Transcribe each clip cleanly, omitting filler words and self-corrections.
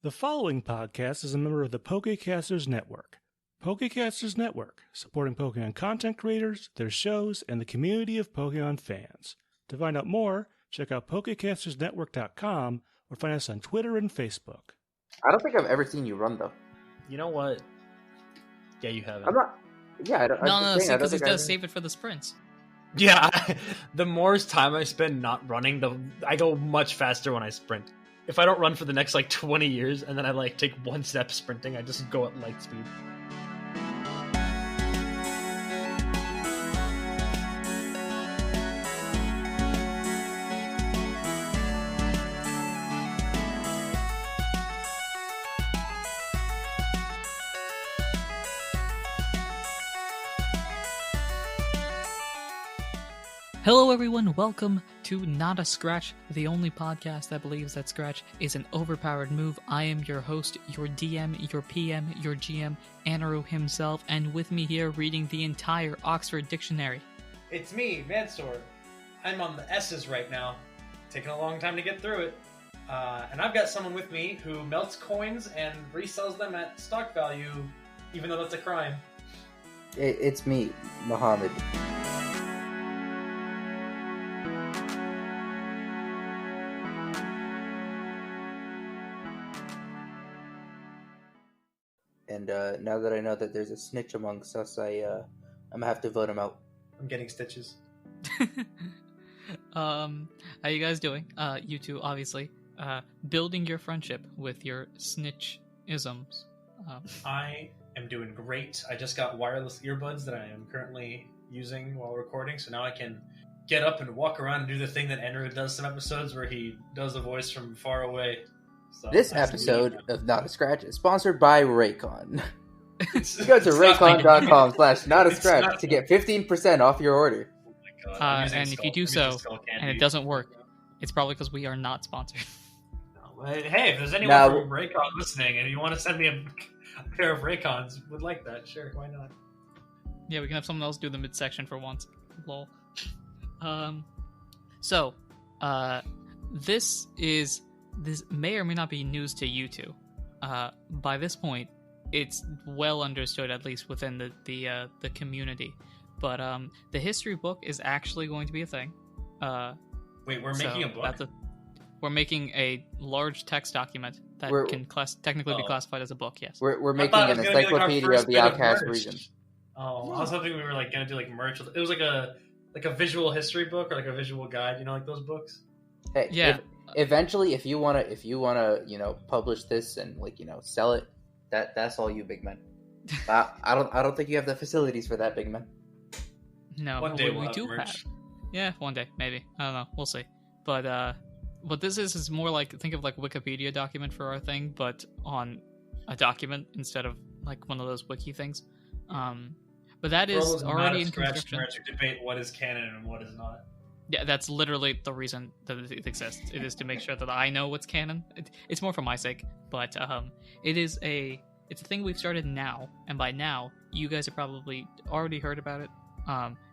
The following podcast is a member of the Pokecasters Network. Pokecasters Network, supporting Pokemon content creators, their shows, and the community of Pokemon fans. To find out more, check out PokecastersNetwork.com or find us on Twitter and Facebook. I don't think I've ever seen you run, though. You know what? Yeah, you haven't. I'm not... Yeah, I don't... No, see, because he does save it for the sprints. Yeah, the more time I spend not running, I go much faster when I sprint. If I don't run for the next, 20 years, and then I, take one step sprinting, I just go at light speed. Hello everyone, welcome to Not a Scratch, the only podcast that believes that Scratch is an overpowered move. I am your host, your DM, your PM, your GM, Anirudh himself, and with me here reading the entire Oxford Dictionary. It's me, Mansour. I'm on the S's right now. Taking a long time to get through it. And I've got someone with me who melts coins and resells them at stock value, even though that's a crime. It's me, Muhammad. And now that I know that there's a snitch amongst us, I'm gonna have to vote him out. I'm getting stitches. How you guys doing? You two, obviously. Building your friendship with your snitch-isms. I am doing great. I just got wireless earbuds that I am currently using while recording, so now I can get up and walk around and do the thing that Anirudh does some episodes where he does a voice from far away. So, this episode of Not a Scratch is sponsored by Raycon. Go to raycon.com/notascratch to get 15% off your order. Oh my God. And if you do so, and it doesn't work, it's probably because we are not sponsored. Hey, if there's anyone from Raycon listening and you want to send me a pair of Raycons, would like that, sure, why not? Yeah, we can have someone else do the midsection for once. Lol. This may or may not be news to you two. By this point, it's well understood, at least within the community. But the history book is actually going to be a thing. Wait, we're making a book? We're making a large text document that can technically be classified as a book, yes. We're making an encyclopedia of the Outcast region. Oh, I was hoping we were going to do merch. It was like a visual history book or a visual guide, those books? Hey, yeah. Eventually, if you wanna, publish this and sell it, that's all you, big man. I don't think you have the facilities for that, big man. No, one day we do have. Yeah, one day maybe. I don't know. We'll see. But what this is more think of Wikipedia document for our thing, but on a document instead of one of those wiki things. But that is already in construction. To debate what is canon and what is not. Yeah, that's literally the reason that it exists. It is to make sure that I know what's canon. It's more for my sake, but it's a thing we've started now, and by now, you guys have probably already heard about it.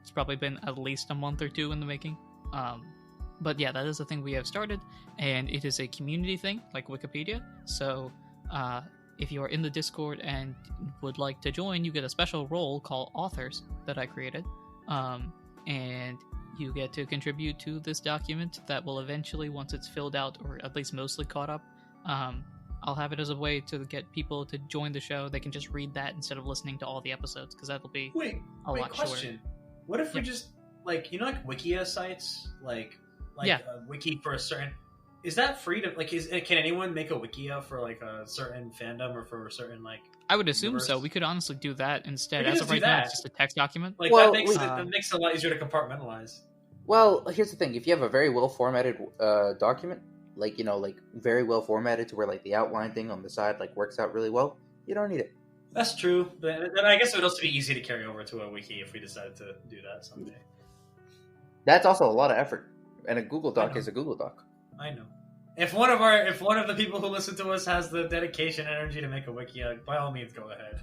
It's probably been at least a month or two in the making. But yeah, that is a thing we have started, and it is a community thing, like Wikipedia. So if you are in the Discord and would like to join, you get a special role called Authors that I created. And you get to contribute to this document that will eventually, once it's filled out, or at least mostly caught up, I'll have it as a way to get people to join the show. They can just read that instead of listening to all the episodes, because that'll be a lot question. shorter. What if we just, Wikia sites? A wiki for a certain... Is that free to, can anyone make a Wikia for, a certain fandom or for a certain, I would assume so. We could honestly do that instead. As of right now, it's just a text document. That makes it a lot easier to compartmentalize. Well, here's the thing. If you have a very well-formatted document, very well-formatted to where, the outline thing on the side, works out really well, you don't need it. That's true. But then I guess it would also be easy to carry over to a wiki if we decided to do that someday. That's also a lot of effort. And a Google Doc is a Google Doc. I know. If one of the people who listen to us has the dedication and energy to make a wiki, by all means, go ahead.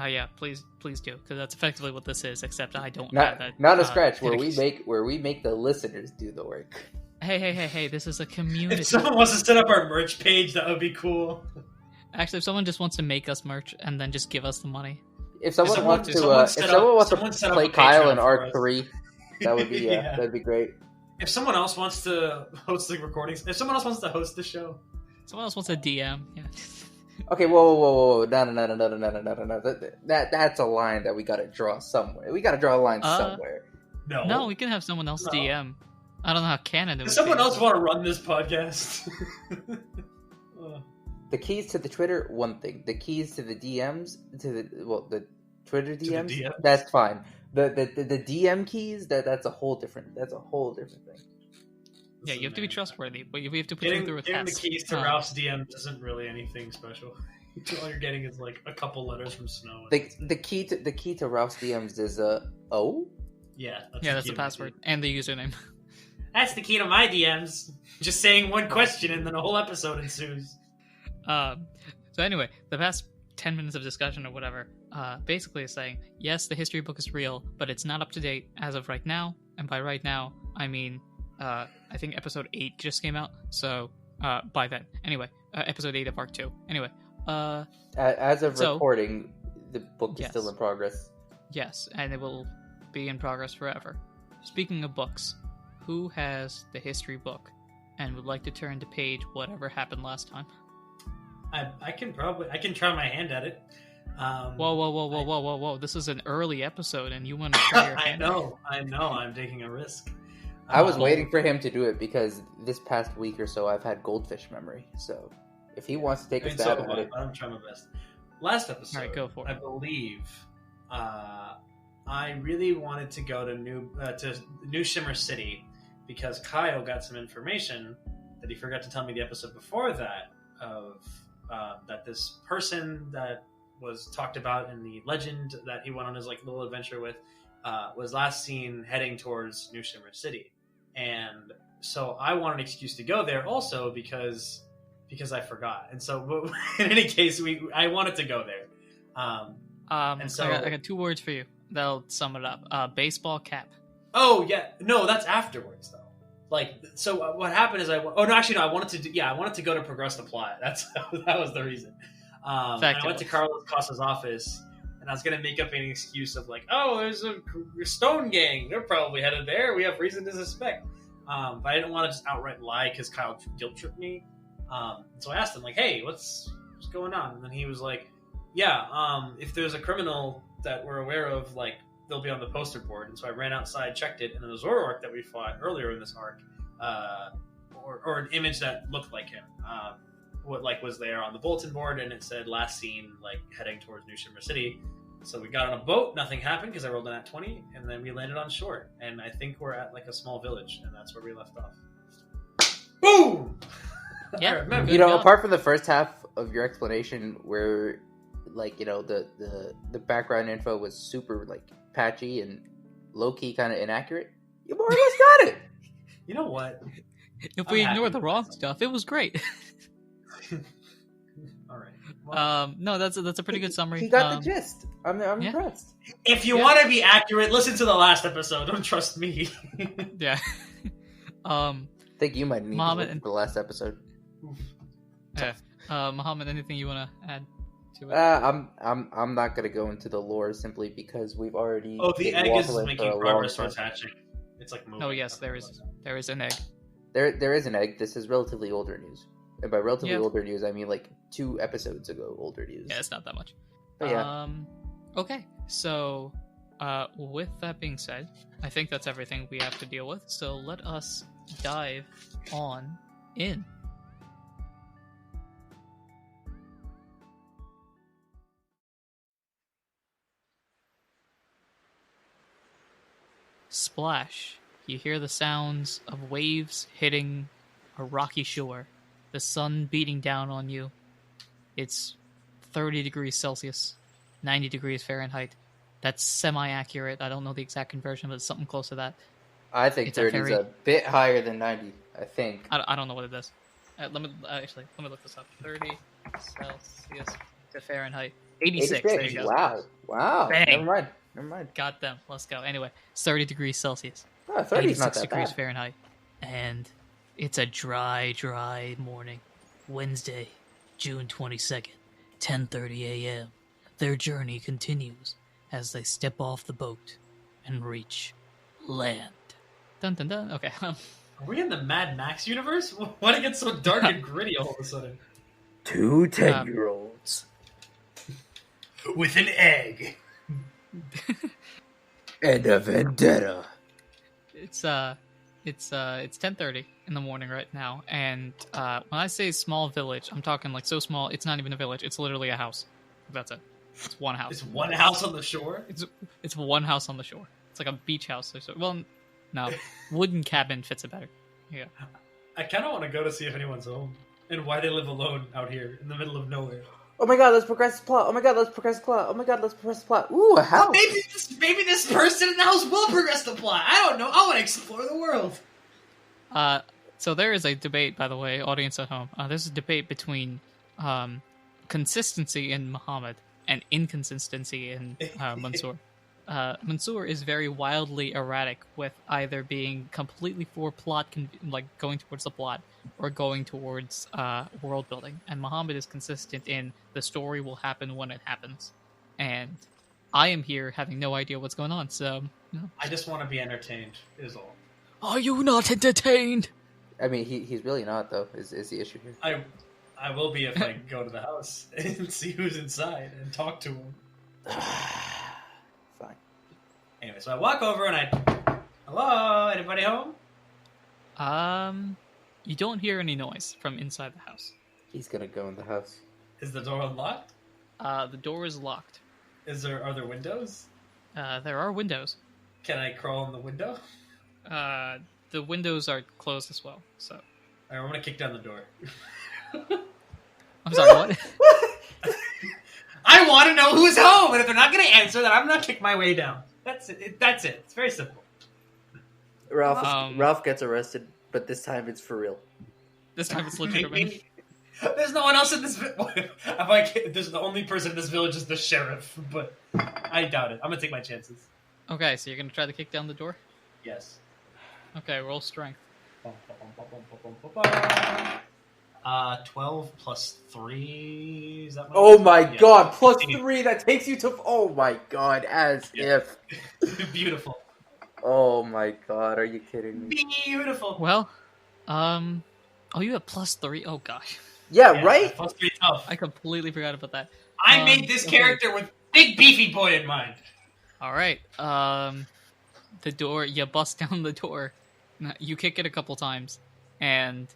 Yeah, please do, because that's effectively what this is. Except I don't not, have that. Not a scratch where we make the listeners do the work. Hey, this is a community. If someone wants to set up our merch page, that would be cool. Actually, if someone just wants to make us merch and then just give us the money. If someone wants to, set up play a Kyle Patreon in for Arc us. 3, that would be Yeah. that'd be great. If someone else wants to host the recordings, if someone else wants to host the show, Someone else wants a DM. Yeah. Okay, whoa. No. That's a line that we gotta draw somewhere. We gotta draw a line somewhere. No, we can have someone else DM. I don't know how canon it would Does someone be. else want to run this podcast? The keys to the Twitter, one thing. The keys to the DMs, the Twitter DMs, DMs? that's fine. The DM keys, that's a whole different thing. Yeah, you have to be trustworthy, but we have to put you through a Getting the test. keys to Ralph's DMs isn't really anything special. All you're getting is like a couple letters from Snow. The key to Ralph's DMs is O. Yeah, That's the password and the username. That's the key to my DMs. Just saying one question and then a whole episode ensues. So anyway, the past 10 minutes of discussion or whatever, basically is saying, yes, the history book is real, but it's not up to date as of right now. And by right now, I mean, I think episode 8 just came out. So, by then. Anyway, episode 8 of Arc 2. Anyway, as of recording, the book is still in progress. Yes, and it will be in progress forever. Speaking of books, who has the history book and would like to turn to page whatever happened last time? I can try my hand at it. Whoa! This is an early episode, and you want to try your hand? I know. I'm taking a risk. I was waiting for him to do it because this past week or so I've had goldfish memory. So if he wants to take a stab at it, I'm trying my best. Last episode, all right, go for it. I believe I really wanted to go to New Shimmer City because Kyle got some information that he forgot to tell me the episode before that of that this person that was talked about in the legend that he went on his like little adventure with was last seen heading towards New Shimmer City. And so I want an excuse to go there also because I forgot. And so in any case, I wanted to go there. And so I got 2 words for you. That'll sum it up. Baseball cap. Oh yeah, no, that's afterwards though. Like, so what happened is I wanted to go to progress the plot. That was the reason. And I went to Carlos Costa's office, and I was gonna make up an excuse of like, oh, there's a Stone Gang. They're probably headed there. We have reason to suspect. But I didn't want to just outright lie because Kyle guilt tripped me. So I asked him like, hey, what's going on? And then he was like, yeah, if there's a criminal that we're aware of, like, they'll be on the poster board. And so I ran outside, checked it, and the Zoroark that we fought earlier in this arc, or an image that looked like him, was there on the bulletin board, and it said last seen like heading towards New Shimmer City. So we got on a boat, nothing happened because I rolled in at 20, and then we landed on shore. And I think we're at like a small village, and that's where we left off. Boom! Yeah, apart from the first half of your explanation where like, the background info was super like patchy and low-key kind of inaccurate, you more or less got it. You know what? If we ignore the wrong stuff, it was great. All right. Well, no, that's a pretty good summary. He got the gist. I'm impressed. If you want to be accurate, listen to the last episode. Don't trust me. Yeah. I think you might need to listen to the last episode. Yeah. Muhammad, anything you want to add to it? I'm not gonna go into the lore simply because we've already. Oh, the egg is making progress towards hatching. It's like moving. Oh yes, there is an egg. There is an egg. This is relatively older news, and by relatively older news, I mean like 2 episodes ago older news. Yeah, it's not that much. But yeah. Okay, so with that being said, I think that's everything we have to deal with. So let us dive on in. Splash. You hear the sounds of waves hitting a rocky shore. The sun beating down on you. It's 30 degrees Celsius, 90 degrees Fahrenheit. That's semi-accurate. I don't know the exact conversion, but it's something close to that. I think 30 is a bit higher than 90, I think. I don't know what it is. Let me look this up. 30 Celsius to Fahrenheit. 86. There you go. Wow. Bang. Never mind. Got them. Let's go. Anyway, it's 30 degrees Celsius. Oh, 30 is not that 86 degrees bad. Fahrenheit. And It's a dry, dry morning. Wednesday, June 22nd, 10:30 a.m. Their journey continues as they step off the boat and reach land. Dun dun dun. Okay. Are we in the Mad Max universe? Why did it get so dark and gritty all of a sudden? 2 10-year-olds. With an egg. And a vendetta. It's 10:30 in the morning right now, and when I say small village, I'm talking like so small. It's not even a village. It's literally a house. That's it. It's one house. It's one house on the shore? It's one house on the shore. It's like a beach house. Well, no, wooden cabin fits it better. Yeah. I kind of want to go to see if anyone's home and why they live alone out here in the middle of nowhere. Oh my god, let's progress the plot. Oh my god, let's progress the plot. Oh my god, let's progress the plot. Ooh, a house. Maybe this person in the house will progress the plot. I don't know. I want to explore the world. So there is a debate, by the way, audience at home. There's a debate between consistency in Muhammad and inconsistency in Mansour. Mansour is very wildly erratic with either being completely for plot, like going towards the plot, or going towards world building. And Muhammad is consistent in the story will happen when it happens. And I am here having no idea what's going on, so... I just want to be entertained, is all. Are you not entertained? I mean, he's really not, though, is the issue here. I will be if I go to the house and see who's inside and talk to him. Fine. Anyway, so I walk over and hello, anybody home? You don't hear any noise from inside the house. He's gonna go in the house. Is the door unlocked? The door is locked. Are there windows? There are windows. Can I crawl in the window? The windows are closed as well, so... Alright, I'm gonna kick down the door. I'm sorry, what? I want to know who's home, and if they're not gonna answer, then I'm gonna kick my way down. That's it. That's it. It's very simple. Ralph gets arrested, but this time it's for real. This time it's legitimate. There's no one else in this village. There's the only person in this village is the sheriff, but I doubt it. I'm gonna take my chances. Okay, so you're gonna try to kick down the door? Yes. Okay, roll strength. 12 plus 3. Is that Oh my god, plus 3, that takes you to... Oh my god, as if... Beautiful. Oh my god, are you kidding me? Beautiful. Well, oh, you have plus 3? Oh gosh. Yeah, right? Plus 3 tough. I completely forgot about that. I made this character with big beefy boy in mind. Alright, the door, you bust down the door. You kick it a couple times, and...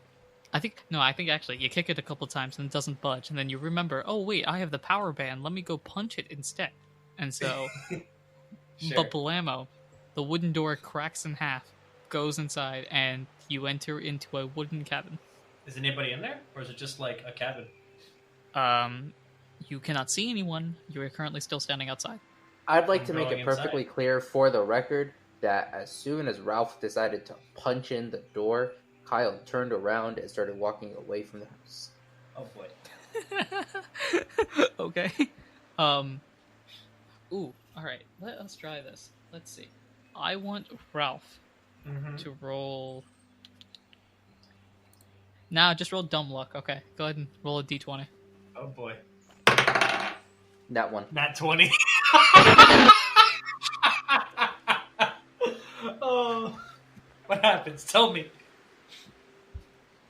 I think actually you kick it a couple times and it doesn't budge, and then you remember, oh wait, I have the power band, let me go punch it instead. And so, Sure. Blammo, the wooden door cracks in half, goes inside, and you enter into a wooden cabin. Is anybody in there, or is it just like a cabin? You cannot see anyone. You are currently still standing outside. I'd like I'm to make going it perfectly inside. clear for the record that as soon as Ralph decided to punch in the door, Kyle turned around and started walking away from the house. Oh boy. Okay. Ooh, alright. Let us try this. Let's see. I want Ralph to roll... Nah, just roll dumb luck. Okay, go ahead and roll a d20. Oh boy. That one. Nat 20. Oh. What happens? Tell me.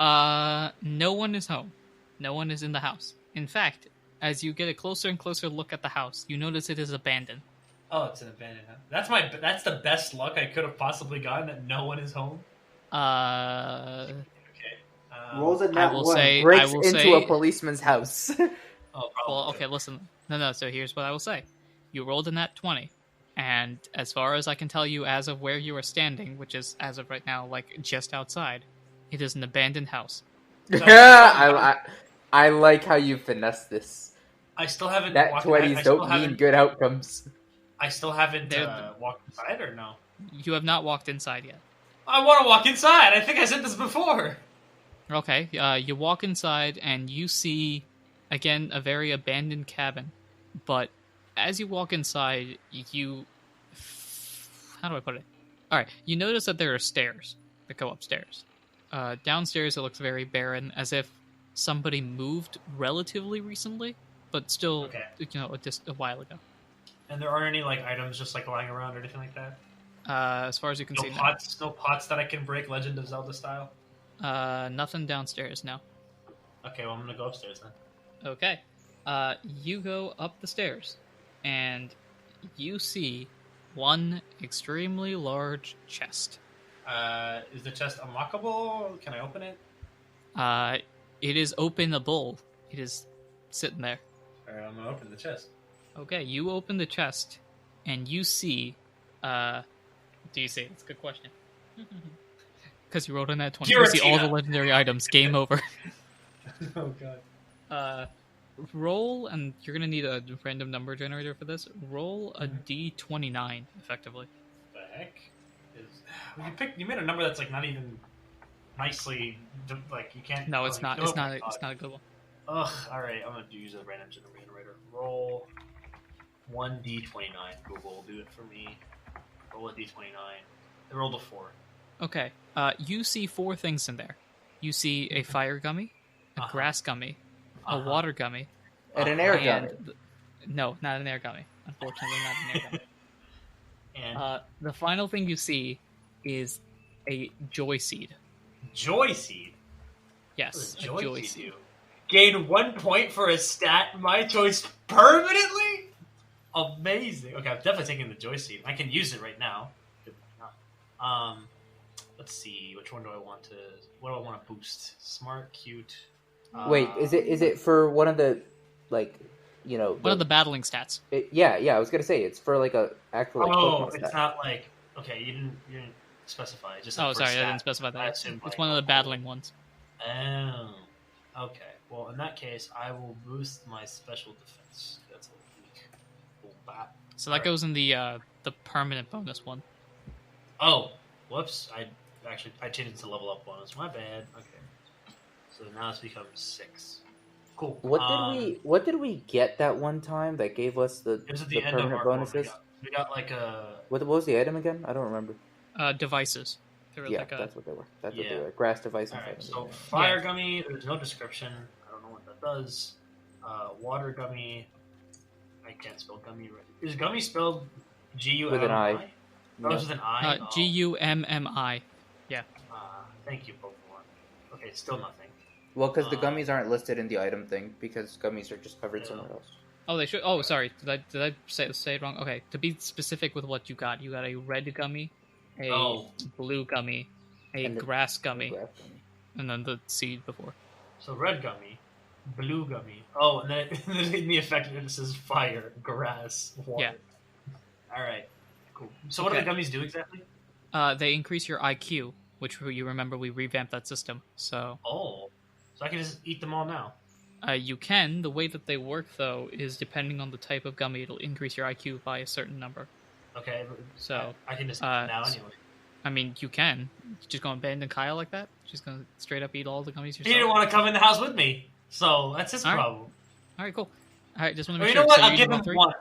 No one is home. No one is in the house. In fact, as you get a closer and closer look at the house, you notice it is abandoned. Oh, it's an abandoned house. That's the best luck I could have possibly gotten, that no one is home. Rolls a I nat will one. say- Breaks I will into say- a policeman's house. Oh, Well, okay, listen. No, so here's what I will say. You rolled a nat 20, and as far as I can tell you as of where you are standing, which is, as of right now, like, just outside, it is an abandoned house. I like how you finesse this. I still haven't. That walked, 20s don't mean good outcomes. I still haven't They're- walked inside, or no? You have not walked inside yet. I want to walk inside. I think I said this before. Okay, you walk inside, and you see, again, a very abandoned cabin. But as you walk inside, you... How do I put it? Alright, you notice that there are stairs that go upstairs. Downstairs, it looks very barren, as if somebody moved relatively recently, but still, Okay. Just a while ago. And there aren't any like items just like lying around or anything like that. As far as you can No see, pots, no pots that I can break, Legend of Zelda style. nothing downstairs. No. Okay, well I'm gonna go upstairs then. Okay. You go up the stairs, and you see one extremely large chest. Is the chest unlockable? Can I open it? It is openable. It is sitting there. Alright, I'm gonna open the chest. Okay, you open the chest, and you see, do you see? It's a good question. Because you rolled in that 20. You see all the legendary items. Game over. Oh god. Roll, and you're gonna need a random number generator for this. Roll a d29, effectively. The heck? You made a number that's like not even nicely like you can't. No, it's not. Oh, It's not. my God. It's not a good one. Ugh. All right, I'm gonna use a random generator. Roll 1d29. Google, do it for me. Roll a d29. I rolled a 4. Okay. You see 4 things in there. You see a fire gummy, a grass gummy, a water gummy, And an air gummy. No, not an air gummy. Unfortunately, not an air gummy. And The final thing you see is a joy seed. joy seed. Yes, What does a joy seed. do? Gain 1 point for a stat. My choice permanently. Amazing. Okay, I'm definitely taking the joy seed. I can use it right now. Let's see. Which one do I want to? What do I want to boost? Smart, cute. Wait, is it for one of the, like, One of the battling stats. Yeah, I was gonna say it's for like a actual. Like, Oh, Pokemon it's stat. not like okay. You didn't specify. It's just Oh, like for sorry, I stat. didn't specify I that. assumed, It's like, one of the battling ones. Oh, okay. Well, in that case, I will boost my special defense. That's a weak. Bop. So that goes in the permanent bonus one. Oh, whoops! I changed it to level up bonus. My bad. Okay. So now it's become 6. Cool. What did we get that one time that gave us the It was at the end of permanent our bonuses? We got like a. What was the item again? I don't remember. Devices. They were Yeah, like that's what they were. That's what Yeah. they were. Grass device. And Alright, fighting. so fire gummy. There's no description. I don't know what that does. Water gummy. I can't spell gummy right. Is gummy spelled G-U-M-M-I? With an I. Oh, it's with an I. Oh. G-U-M-M-I. Thank you, Pokemon. Okay, still nothing. Well, because the gummies aren't listed in the item thing because gummies are just covered somewhere else. Oh, they should. Oh, sorry. Did I say it wrong? Okay. To be specific with what you got a red gummy, a blue gummy, a grass gummy, and then the seed before. So red gummy, blue gummy. Oh, and then in the effect it says fire, grass, water. Yeah. All right. Cool. So what do the gummies do exactly? They increase your IQ, which you remember we revamped that system. So. Oh. So I can just eat them all now. You can. The way that they work, though, is depending on the type of gummy, it'll increase your IQ by a certain number. Okay. So I can just eat them now anyway. I mean, you can. You just gonna abandon Kyle like that? She's gonna straight up eat all the gummies yourself? He didn't want to come in the house with me, so that's his problem. All right, cool. All right, just want to Or make you sure. know what? So I'll give him 3? one.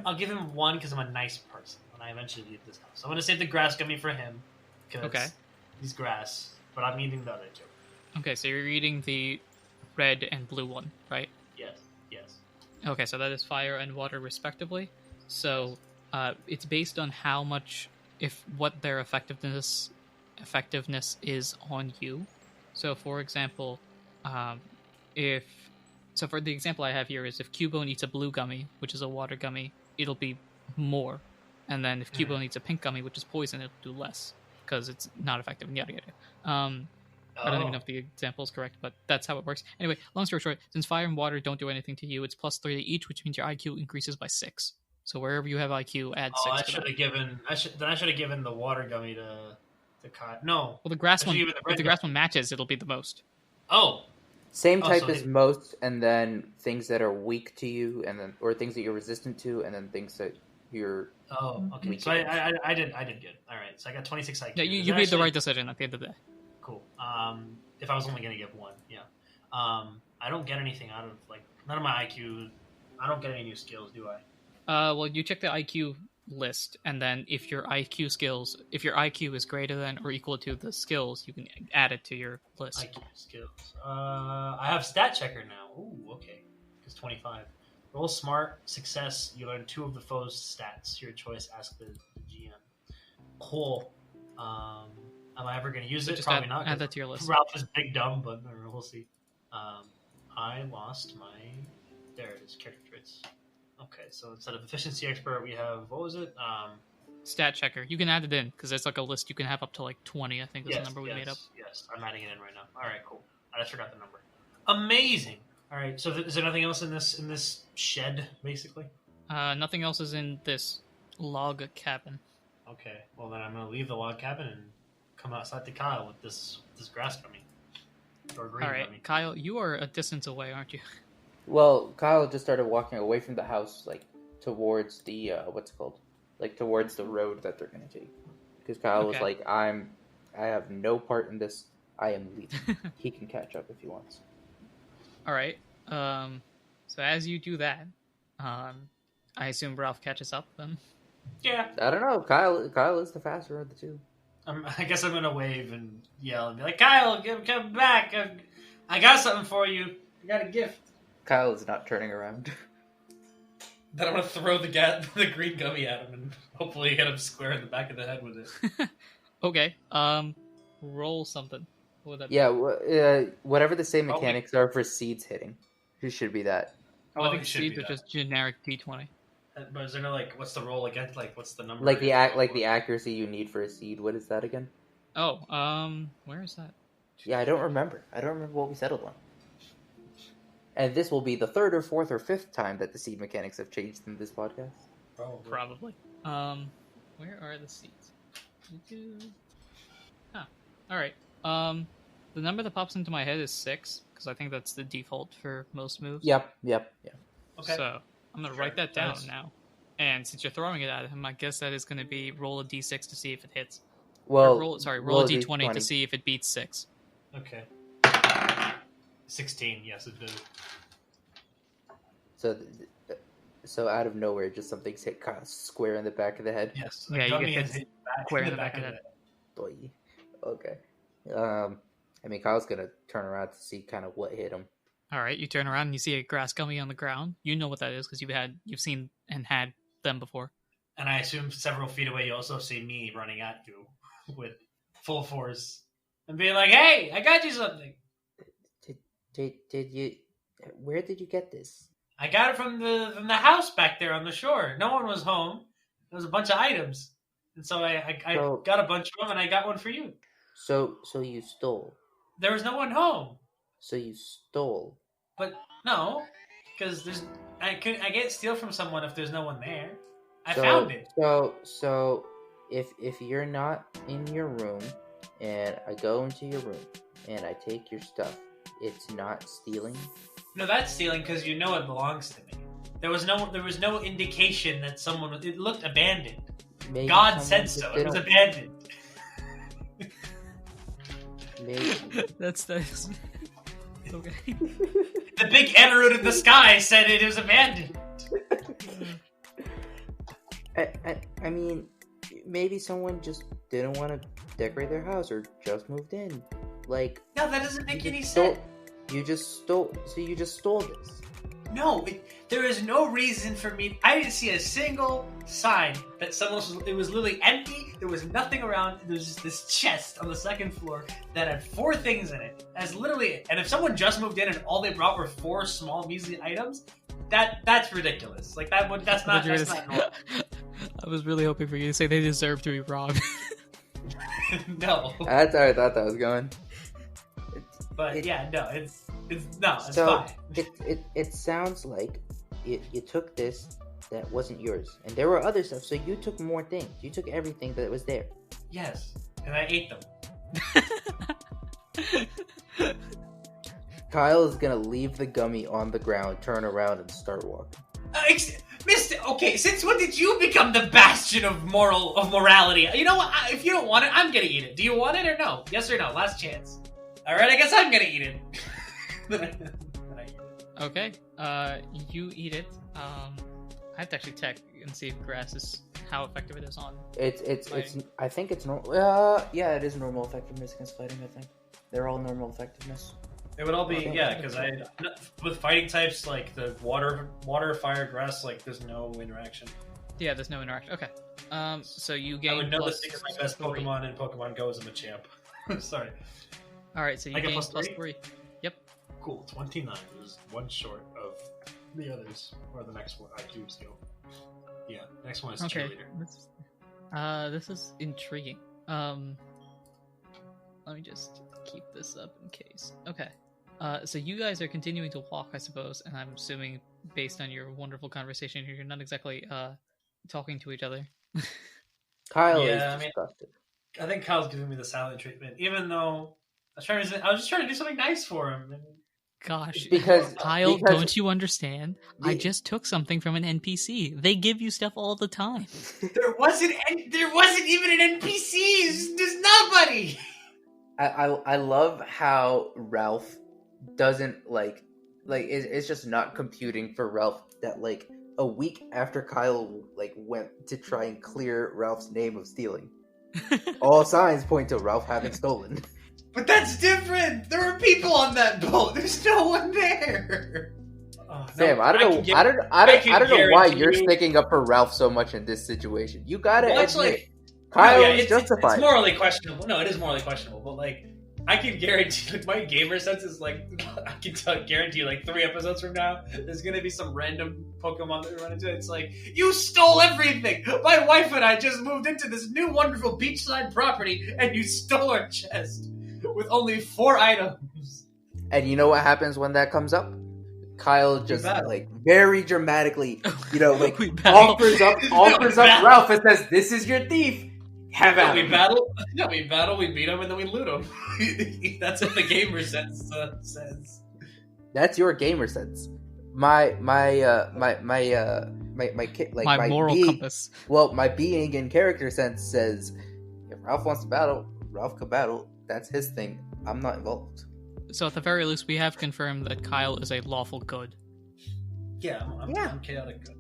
I'll give him one because I'm a nice person when I eventually leave this house. I'm gonna save the grass gummy for him because he's grass, but I'm eating the other 2. Okay, so you're eating the red and blue one, right? Yes. Okay, so that is fire and water respectively. So it's based on how much, what their effectiveness is on you. So, for example, for the example I have here is if Cubone eats a blue gummy, which is a water gummy, it'll be more. And then if Cubone eats a pink gummy, which is poison, it'll do less because it's not effective. And yada yada. I don't even know if the example is correct, but that's how it works. Anyway, long story short, since fire and water don't do anything to you, it's +3 to each, which means your IQ increases by 6. So wherever you have IQ, add 6 I to should that. have given. I should have given the water gummy to Kai. No. Well, the grass I should one. give it the If the grass one matches, it'll be the most. Oh. Same type so as most, and then things that are weak to you, and then or things that you're resistant to, and then things that you're. Oh, okay. So I did good. All right. So I got 26 IQ. Yeah, you made the right decision at the end of the day. Cool. If I was only gonna give one, yeah. I don't get anything out of like none of my IQ. I don't get any new skills, do I? Well, you check the IQ list, and then if your IQ is greater than or equal to the skills, you can add it to your list. IQ skills. I have stat checker now. Ooh, okay. It's 25. Roll smart, success. You learn 2 of the foe's stats. Your choice. Ask the GM. Cool. Am I ever going to use it? Just Probably not. Add that to your list. Ralph is big dumb, but we'll see. I lost my. There it is. Character traits. Okay, so instead of efficiency expert, we have what was it? Stat checker. You can add it in because it's like a list you can have up to like 20. I think is the number we made up. Yes, I'm adding it in right now. All right, cool. I just forgot the number. Amazing. All right, so is there nothing else in this shed, basically? Nothing else is in this log cabin. Okay, well then I'm gonna leave the log cabin and come outside to Kyle with this grass gummy. Or green All right, gummy. Kyle, you are a distance away, aren't you? Well, Kyle just started walking away from the house, like towards the what's it called, like towards the road that they're gonna take. Because Kyle was Okay. like, I have no part in this. I am leaving. He can catch up if he wants. All right. So as you do that, I assume Ralph catches up then. Yeah, I don't know. Kyle is the faster of the two. I guess I'm gonna wave and yell and be like, Kyle, come back! I got something for you. I got a gift. Kyle is not turning around. Then I'm gonna throw the green gummy at him and hopefully hit him square in the back of the head with it. Okay. Roll something. What would that be? Yeah, whatever the same Oh, wait. mechanics are for seeds hitting. It should be that. Oh, I think it should seeds be are that. just generic D20. But is there no what's the roll again? What's the number? Like the accuracy you need for a seed. What is that again? Oh, where is that? Yeah, I don't remember. what we settled on. And this will be the 3rd or 4th or 5th time that the seed mechanics have changed in this podcast. Probably. Where are the seeds? Huh. All right. The number that pops into my head is 6 because I think that's the default for most moves. Yep. Okay. So I'm gonna Sure. write that down Nice. now. And since you're throwing it at him, I guess that is going to be roll a d6 to see if it hits. Well, Or roll a d20 to see if it beats 6. Okay. 16. Yes, it did. So out of nowhere, just something's hit Kyle square in the back of the head. Yes. Yeah, you gummy get is hit square in the back of the head. head. Boy. Okay. I mean, Kyle's gonna turn around to see kind of what hit him. All right, you turn around and you see a grass gummy on the ground. You know what that is because you've seen and had them before. And I assume several feet away, you also see me running at you with full force and being like, "Hey, I got you something. Did you? Where did you get this? I got it from the house back there on the shore. No one was home. There was a bunch of items, and so I got a bunch of them, and I got one for you. So you stole. There was no one home, So you stole. but no, because I can't steal from someone if there's no one there. I found it. So if you're not in your room and I go into your room and I take your stuff, it's not stealing. No, that's stealing because you know it belongs to me. There was no indication that someone. It looked abandoned. Maybe God someone said just so. It was didn't- abandoned. Maybe. That's okay. The big Anirudh in the sky said it was abandoned. I mean, maybe someone just didn't want to decorate their house or just moved in. Like, No, that doesn't make you any just sense. you just stole. So you just stole this. No, there is no reason for me. I didn't see a single sign that someone was. It was literally empty. There was nothing around. There was just this chest on the second floor that had 4 things in it. That's literally it. And if someone just moved in and all they brought were 4 small measly items, that's ridiculous. Like that's not normal. I was really hoping for you to say they deserve to be robbed. No, That's how I thought that was going. but It- yeah, no, it's So fine. it sounds like you took this that wasn't yours, and there were other stuff. So you took more things. You took everything that was there. Yes, and I ate them. Kyle is gonna leave the gummy on the ground, turn around, and start walking. Mister, okay, since when did you become the bastion of morality? You know what? If you don't want it, I'm gonna eat it. Do you want it or no? Yes or no? Last chance. All right, I guess I'm gonna eat it. Then I eat it. Okay, you eat it. I have to actually check and see if grass is how effective it is on. It's Fighting. I think it's normal. Yeah, it is normal effectiveness against fighting. I think they're all normal effectiveness. It would all be Okay. because with fighting types like the water, fire, grass, like there's no interaction. Yeah, there's no interaction. Okay. So you gain I would know plus this because my best 3. Pokemon in Pokemon Go is a Machamp. Sorry. All right, so you I get gain plus plus three? 3. Yep. Cool. 29 is one short of the others, or the next one. I do still. Yeah, next one is Okay. cheerleader. This is intriguing. Let me just keep this up in case. Okay. So you guys are continuing to walk, I suppose, and I'm assuming based on your wonderful conversation, you're not exactly talking to each other. Kyle Yeah, I is mean- disgusted. I think Kyle's giving me the silent treatment, even though I was just trying to do something nice for him. And Gosh, Because Kyle, because don't you understand? I the- just took something from an NPC. They give you stuff all the time. there wasn't even an NPC. There's nobody. I love how Ralph doesn't like it's just not computing for Ralph that like a week after Kyle like went to try and clear Ralph's name of stealing, all signs point to Ralph having stolen. But that's different. There were people on that boat. There's no one there. Oh, Sam, no, I don't know. can I don't know why guarantee you're you- sticking up for Ralph so much in this situation. You gotta Well, admit, actually, Kyle no, yeah, is justified. It's morally questionable. No, it is morally questionable. But like, I can guarantee, like, my gamer sense is like, I can guarantee, like, 3 episodes from now, there's gonna be some random Pokemon that we run into. It's like, you stole everything. My wife and I just moved into this new wonderful beachside property, and you stole our chest with only 4 items. And you know what happens when that comes up? Kyle just battle. like very dramatically, like We battle. offers up battle. Ralph and says, "This is your thief. Have at We him." battle. No, we battle. We beat him, and then we loot him. That's what the gamer sense says. That's your gamer sense. My kid, like My moral being, compass. Well, my being and character sense says, if Ralph wants to battle, Ralph can battle. That's his thing. I'm not involved. So at the very least, we have confirmed that Kyle is a lawful good. Yeah, I'm Yeah. chaotic good.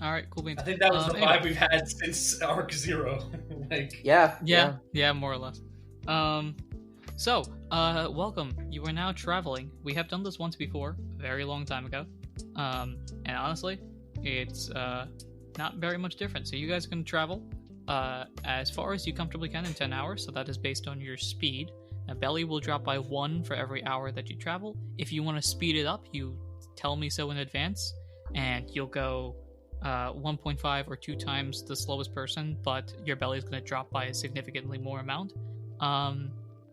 All right, cool beans. I think that was the Anyway. vibe we've had since Arc Zero. Like, Yeah, more or less. So, welcome. You are now traveling. We have done this once before, a very long time ago. And honestly, it's not very much different. So you guys can travel as far as you comfortably can in 10 hours. So that is based on your speed. Now, belly will drop by 1 for every hour that you travel. If you want to speed it up, you tell me so in advance, and you'll go 1.5 or 2 times the slowest person, but your belly is going to drop by a significantly more amount.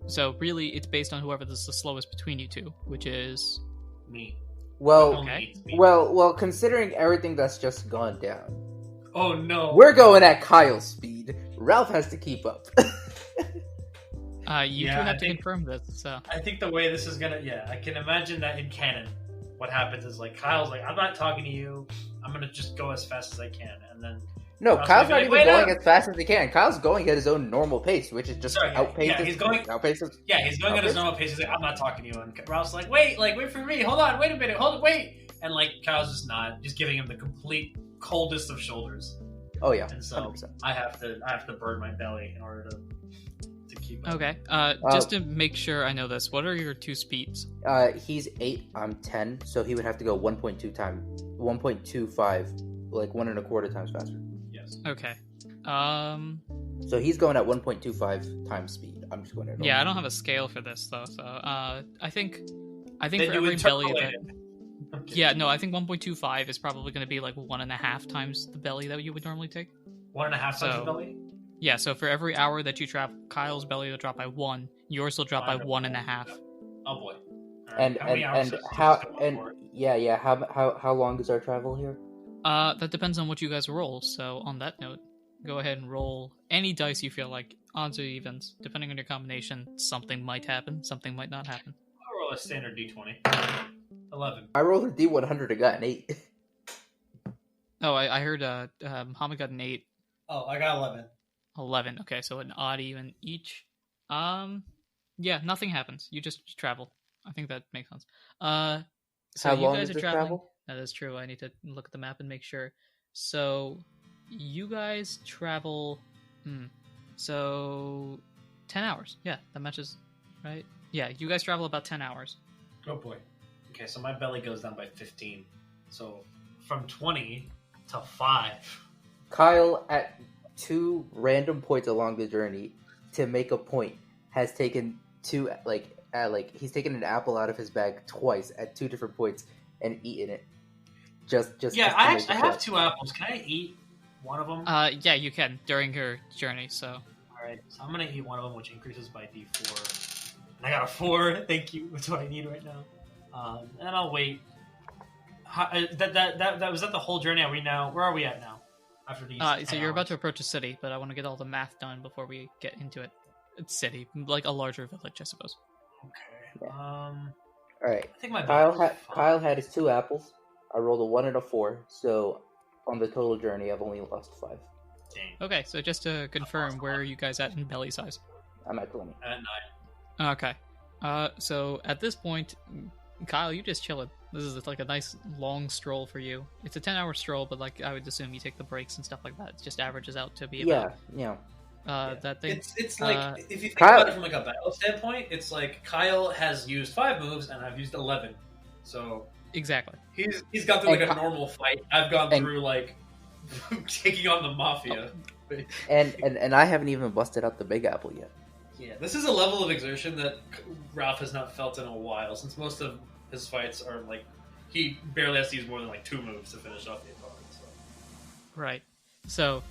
So really, it's based on whoever is the slowest between you two, which is me. Well, Okay. well, considering everything that's just gone down, Oh no. we're going at Kyle's speed. Ralph has to keep up. you Yeah, two I have to think- confirm this. So I think the way this is gonna, I can imagine that in canon, what happens is like Kyle's like, I'm not talking to you. I'm gonna just go as fast as I can, and then No, Kyle's Kyle's gonna not be even like, "Wait going up!" as fast as he can. Kyle's going at his own normal pace, which is just Sorry, yeah, he's going- outpaces. he's going at his normal pace. He's like, I'm not talking to you, and Ralph's like, wait for me. Hold on, wait a minute, wait. And like Kyle's just giving him the complete coldest of shoulders, Oh yeah, and so 100%. I have to burn my belly in order to keep up. okay, just to make sure I know this, what are your 2 speeds? He's 8. I'm 10, so he would have to go 1.25, like 1.25 times faster. Yes. Okay. So he's going at 1.25 times speed. I'm just going at Yeah, I don't have a scale for this though. So I think Then for you every belly interpolate that. it. Okay. Yeah, no, I think 1.25 is probably going to be like 1.5 times the belly that you would normally take. 1.5 times So- the belly. Yeah, so for every hour that you travel, Kyle's belly will drop by 1, yours will drop by 1.5. Oh boy. All right, And how many hours and is how this going and for? yeah. How long is our travel here? That depends on what you guys roll. So on that note, go ahead and roll any dice you feel like, odds or evens, depending on your combination. Something might happen, something might not happen. I'll roll a standard d20. 11. I rolled a D100 and got an 8. Oh, I heard Hamid got an 8. Oh, I got 11. 11. Okay, so an odd even each. Yeah, nothing happens. You just travel. I think that makes sense. So How you long guys is are this traveling. travel? That is true. I need to look at the map and make sure. So you guys travel. So 10 hours. Yeah, that matches, right? Yeah, you guys travel about 10 hours. Oh boy. Okay, so my belly goes down by 15. So from 20 to 5. Kyle, at 2 random points along the journey, to make a point, has taken he's taken an apple out of his bag twice at 2 different points and eaten it. Just Yeah, to I make have sure. 2 apples. Can I eat one of them? Yeah, you can during your journey. So Alright, so I'm gonna eat one of them, which increases by d4. And I got a 4. Thank you. That's what I need right now. And I'll wait. That was that the whole journey? Are we now? Where are we at now? After these. so you're about to approach a city, but I want to get all the math done before we get into it. It's city, like a larger village, I suppose. Okay. Yeah. All Alright. I think my Kyle had his 2 apples. I rolled a 1 and a 4, so on the total journey, I've only lost 5. Dang. Okay, so just to confirm, where are you guys at in belly size? I'm at 20. At 9. Okay. So at this point, Kyle, you just chilling. This is like a nice long stroll for you. It's a 10-hour stroll, but like I would assume you take the breaks and stuff like that. It just averages out to be about Yeah. that thing. It's like if you think Kyle- about it from like a battle standpoint, it's like Kyle has used 5 moves and I've used 11. So Exactly. he's gone through like And a normal fight. I've gone and- through like taking on the mafia. And I haven't even busted out the big apple yet. Yeah, this is a level of exertion that Ralph has not felt in a while, since most of his fights are like he barely has to use more than like 2 moves to finish off the opponent. So. Right. So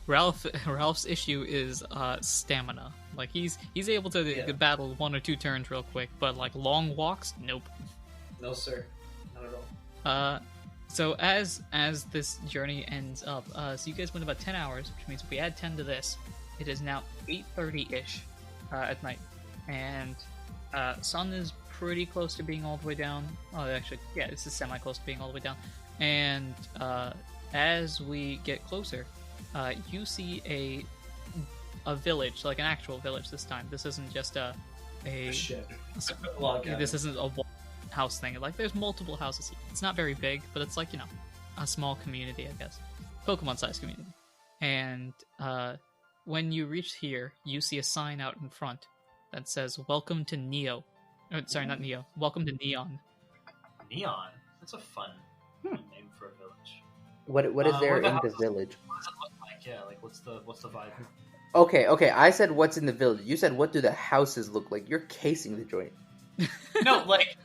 Ralph's issue is stamina. Like he's able to battle 1 or 2 turns real quick, but like long walks, nope. No, sir, not at all. So as this journey ends up, so you guys went about 10 hours, which means if we add 10 to this, it is now 8:30-ish at night, and sun is pretty close to being all the way down. Oh, actually, yeah, this is semi-close to being all the way down. And as we get closer, you see a village, like an actual village this time. This isn't just a Shit. Log cabin. this isn't a house thing. Like, there's multiple houses here. It's not very big, but it's like, a small community, I guess. Pokemon-sized community. And when you reach here, you see a sign out in front that says, "Welcome to Neo." Oh, sorry, not Neo. Welcome to Neon. Neon. That's a fun name for a village. What is there what the in the houses- village? What does it look like? Yeah, like what's the vibe? Okay. I said what's in the village. You said what do the houses look like? You're casing the joint. No, like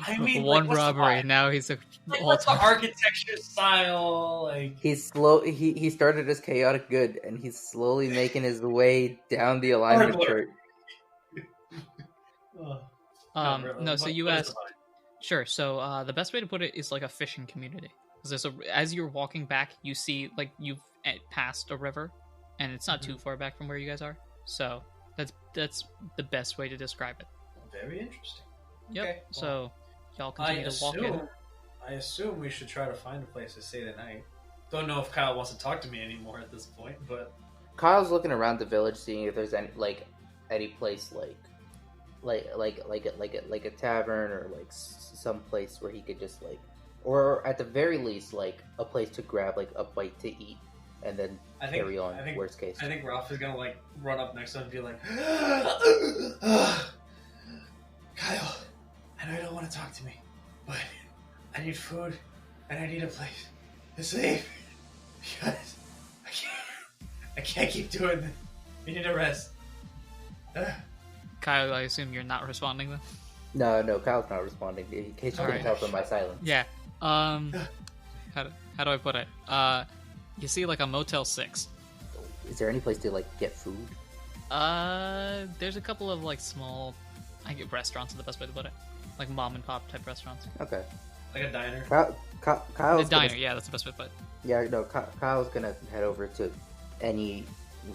I mean, One like, what's the robbery, vibe? now he's a Like, what's the architecture style? Like, He started as chaotic good, and he's slowly making his way down the alignment Burglar. chart. No, so you what is asked. the vibe? Sure. So the best way to put it is like a fishing community. So as you're walking back, you see like you've passed a river, and it's not too far back from where you guys are. So that's the best way to describe it. Very interesting. Yep. Okay, well, so y'all continue to walk in. I assume we should try to find a place to stay tonight. Don't know if Kyle wants to talk to me anymore at this point, but Kyle's looking around the village, seeing if there's any place like a tavern or like some place where he could just like, or at the very least like a place to grab like a bite to eat and then carry on. Worst case. I think Ralph is gonna like run up next to him and be like, Kyle, I know you don't want to talk to me, but I need food and I need a place to sleep because I can't keep doing this. You need a rest. Kyle, I assume you're not responding then. No, Kyle's not responding. In case you All can right. tell from my silence. Yeah. How do I put it? You see like a Motel 6. Is there any place to like get food? There's a couple of like small, I get restaurants is the best way to put it, like mom and pop type restaurants. Okay. Like a diner. Kyle's The diner, gonna, yeah, that's the best way to put it. yeah, no. Kyle's gonna head over to any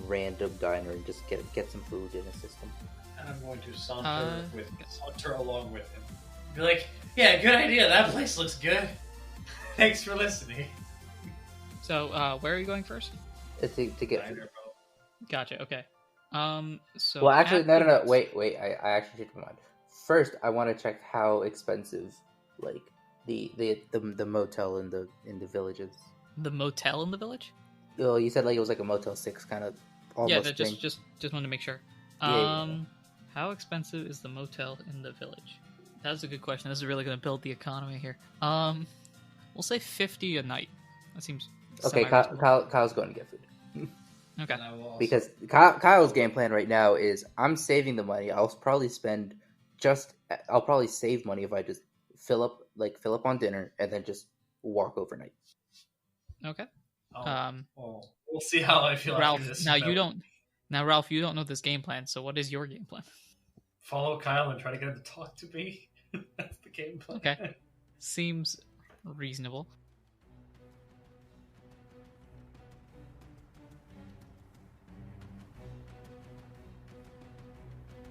random diner and just get some food in his system. And I'm going to saunter along with him. Be like, yeah, good idea. That place looks good. Thanks for listening. So, where are you going first? To get food. Diner, bro. Gotcha. Okay. So Well, actually, no. afterwards- Wait. I actually changed my mind. First, I want to check how expensive, like the motel in the villages. The motel in the village? Oh, you said like it was like a Motel 6 kind of almost Yeah, thing. just wanted to make sure. Yeah. How expensive is the motel in the village? That's a good question. This is really going to build the economy here. We'll say 50 a night. That seems Okay, semi-reasonable. Kyle's going to get food. Okay. And I will also- Because Kyle's game plan right now is I'm saving the money. I'll probably save money if I just fill up on dinner and then just walk overnight. Okay. Well, we'll see how I feel Ralph, after this. Ralph, you don't know this game plan. So what is your game plan? Follow Kyle and try to get him to talk to me. That's the game plan. Okay. Seems reasonable.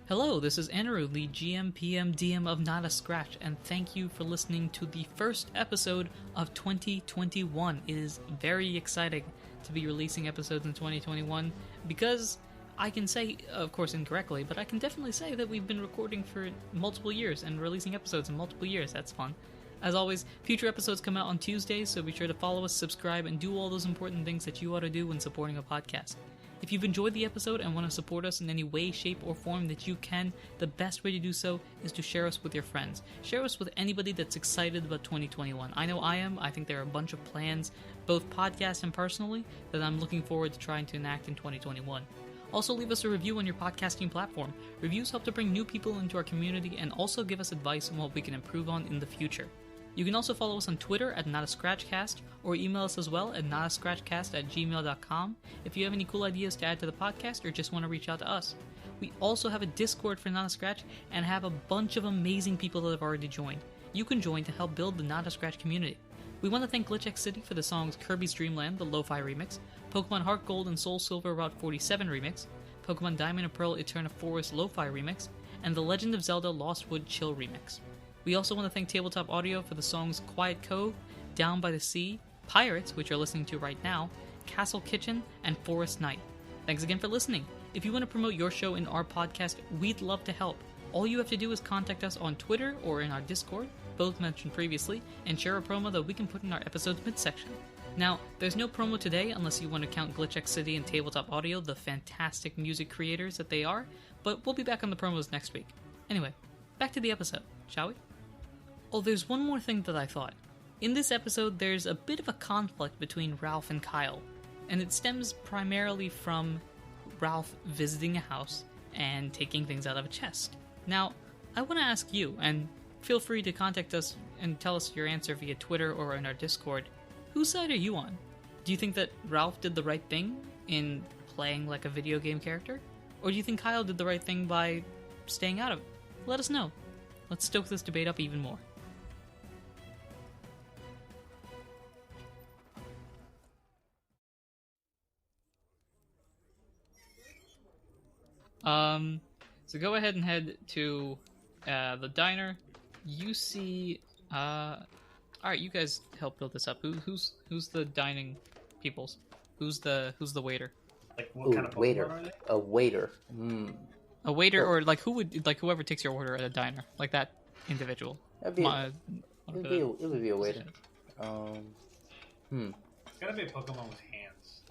Hello, this is Anirudh, the GM, PM, DM of Not a Scratch, and thank you for listening to the first episode of 2021. It is very exciting to be releasing episodes in 2021 because I can say, of course incorrectly, but I can definitely say that we've been recording for multiple years and releasing episodes in multiple years. That's fun. As always, future episodes come out on Tuesdays, so be sure to follow us, subscribe, and do all those important things that you ought to do when supporting a podcast. If you've enjoyed the episode and want to support us in any way, shape, or form that you can, the best way to do so is to share us with your friends. Share us with anybody that's excited about 2021. I know I am. I think there are a bunch of plans, both podcast and personally, that I'm looking forward to trying to enact in 2021. Also, leave us a review on your podcasting platform. Reviews help to bring new people into our community and also give us advice on what we can improve on in the future. You can also follow us on Twitter at NotAScratchCast, or email us as well at notascratchcast@gmail.com if you have any cool ideas to add to the podcast or just want to reach out to us. We also have a Discord for Not a Scratch and have a bunch of amazing people that have already joined. You can join to help build the Not a Scratch community. We want to thank Glitch City for the songs Kirby's Dream Land, the Lo-Fi remix, Pokemon Heart Gold and Soul Silver Route 47 remix, Pokemon Diamond and Pearl Eterna Forest Lo-Fi remix, and the Legend of Zelda Lost Wood Chill remix. We also want to thank Tabletop Audio for the songs Quiet Cove, Down by the Sea, Pirates, which you're listening to right now, Castle Kitchen, and Forest Night. Thanks again for listening. If you want to promote your show in our podcast, we'd love to help. All you have to do is contact us on Twitter or in our Discord, both mentioned previously, and share a promo that we can put in our episode's midsection. Now, there's no promo today unless you want to count Glitch City and Tabletop Audio, the fantastic music creators that they are, but we'll be back on the promos next week. Anyway, back to the episode, shall we? Oh, there's one more thing that I thought. In this episode, there's a bit of a conflict between Ralph and Kyle, and it stems primarily from Ralph visiting a house and taking things out of a chest. Now, I want to ask you, and feel free to contact us and tell us your answer via Twitter or in our Discord, whose side are you on? Do you think that Ralph did the right thing in playing like a video game character? Or do you think Kyle did the right thing by staying out of it? Let us know. Let's stoke this debate up even more. So go ahead and head to the diner. You see, all right, you guys help build this up. Who's the dining peoples? Who's the waiter? Like what kind of Pokemon waiter. are they? A waiter. A waiter, or like whoever takes your order at a diner, like that individual. It would be a waiter. It's gotta be a Pokemon with hands.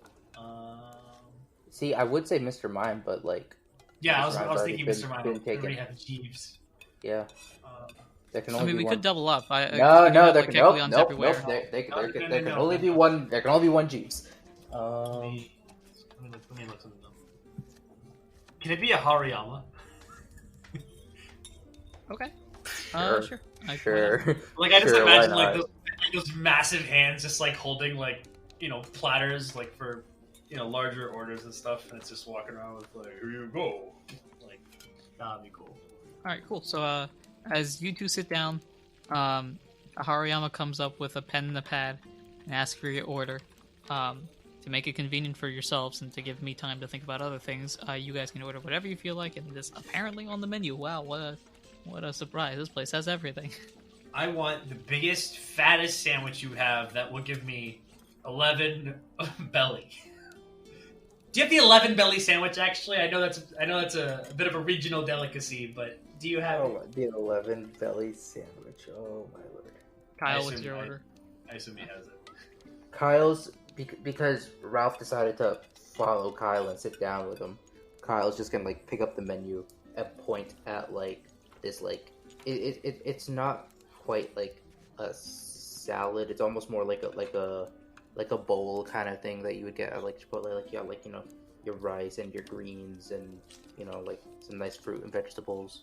See, I would say Mr. Mime, but like. Yeah, I was already thinking Mr. Mime. been We taken. already have Jeeves. Yeah. There can I only mean, be we one. could double up. No. There There can only be one Jeeves. Let me look something up. Can it be a Hariyama? Okay. Sure. Sure. Like I just Sure, imagine why like not? those massive hands just like holding like platters like for larger orders and stuff, and it's just walking around with like, here you go. Like that'd be cool. All right, cool. So as you two sit down, Hariyama comes up with a pen and a pad and asks for your order. To make it convenient for yourselves and to give me time to think about other things, you guys can order whatever you feel like, and it is apparently on the menu. Wow, what a surprise! This place has everything. I want the biggest, fattest sandwich you have that will give me 11 belly. Do you have the 11 belly sandwich? Actually, I know that's a bit of a regional delicacy, but do you have? Oh, the 11 belly sandwich. Oh my lord. Kyle, I what's assume your order? I assume he has it. Kyle's because Ralph decided to follow Kyle and sit down with him. Kyle's just gonna like pick up the menu and point at like this it's not quite like a salad. It's almost more like a bowl kind of thing that you would get at like Chipotle. Like you got like, you know, your rice and your greens and, you know, like some nice fruit and vegetables.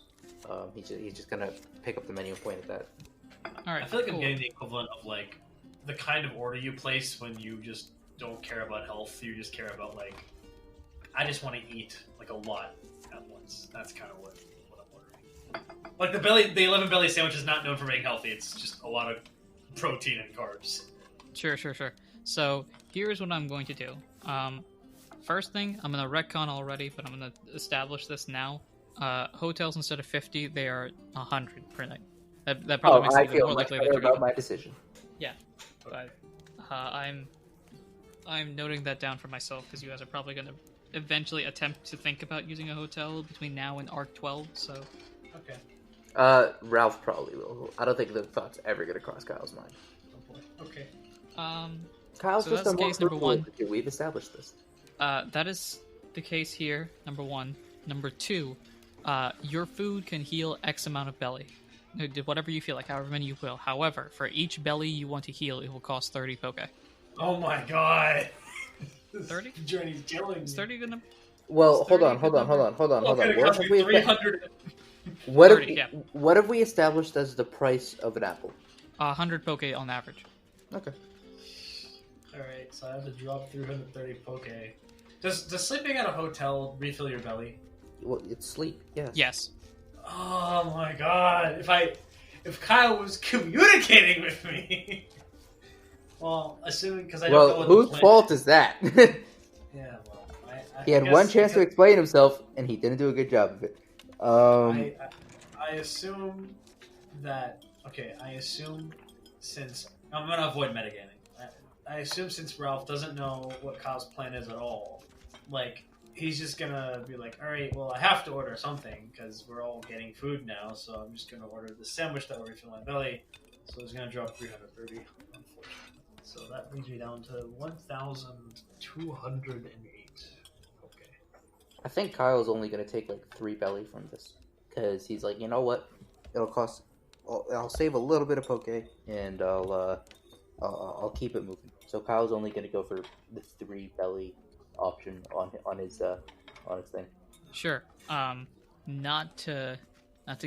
He's just gonna pick up the menu and point at that. All right. I feel like cool. I'm getting the equivalent of like the kind of order you place when you just don't care about health. You just care about like, I just want to eat like a lot at once. That's kind of what I'm ordering. Like the 11 belly sandwich is not known for being healthy. It's just a lot of protein and carbs. Sure. So here's what I'm going to do. First thing, I'm gonna retcon already, but I'm gonna establish this now. Hotels instead of 50, they are 100 per night. That probably makes it even more likely that you're about my decision. Yeah, but I'm noting that down for myself because you guys are probably gonna eventually attempt to think about using a hotel between now and Arc 12. So Okay. Ralph probably will. I don't think the thought's ever gonna cross Kyle's mind. Oh boy. Okay. Kyle's So just that's a more case number frugal one. individual. We've established this. That is the case here. Number one. Number two, your food can heal X amount of belly. Whatever you feel like, however many you will. However, for each belly you want to heal, it will cost 30 poke. Oh my god. 30? This journey's killing me. Is 30 gonna? Well, Is hold 30 on. a good number? Okay, it cost me 300. What 30, yeah. what have we established as the price of an apple? 100 poke on average. Okay. Alright, so I have to drop 330 poke. Does sleeping at a hotel refill your belly? Well, it's sleep. Yes. Yes. Oh my god! If Kyle was communicating with me, well, assuming because I don't know Well, what whose the plan- fault is that? Yeah, well, I He had guess one chance to because explain himself, and he didn't do a good job of it. I assume that I assume since I'm gonna avoid metagaming. I assume since Ralph doesn't know what Kyle's plan is at all, like he's just gonna be like, all right, well I have to order something because we're all getting food now, so I'm just gonna order the sandwich that will refill my belly. So it's gonna drop 330, unfortunately. So that brings me down to 1,208. Okay. I think Kyle's only going to take like 3 belly from this, because he's like, you know what? It'll cost. I'll save a little bit of poke, and I'll keep it moving. So Kyle's only going to go for the 3 belly option on his thing. Sure. Not to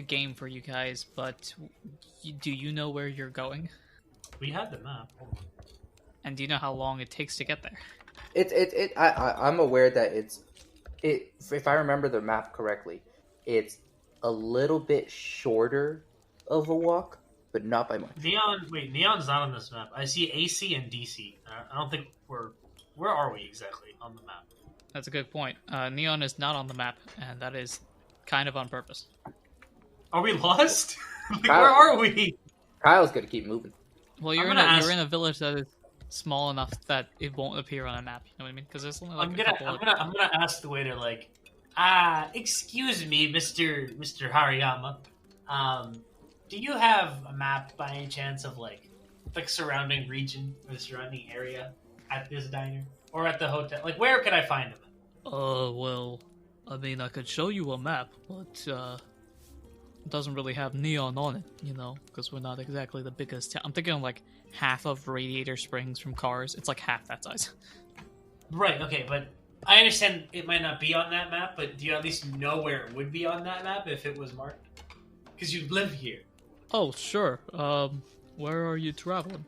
game for you guys, but do you know where you're going? We had the map. And do you know how long it takes to get there? I'm aware that if I remember the map correctly, it's a little bit shorter of a walk, but not by much. Neon's not on this map. I see AC and DC. I don't think where are we exactly on the map? That's a good point. Neon is not on the map, and that is kind of on purpose. Are we lost? Like, Kyle- where are we? Kyle's gonna keep moving. Well, you're in a village that is small enough that it won't appear on a map. You know what I mean? Because there's only like I'm a gonna couple of... ask the waiter like, excuse me, Mr. Hariyama, do you have a map by any chance of like the surrounding region or the surrounding area at this diner or at the hotel? Like, where can I find him? Well, I mean, I could show you a map, but it doesn't really have Neon on it, you know, because we're not exactly the biggest town. I'm thinking like half of Radiator Springs from Cars. It's like half that size. Right. Okay, but I understand it might not be on that map, but do you at least know where it would be on that map if it was marked? Because you live here. Oh, sure. Where are you traveling?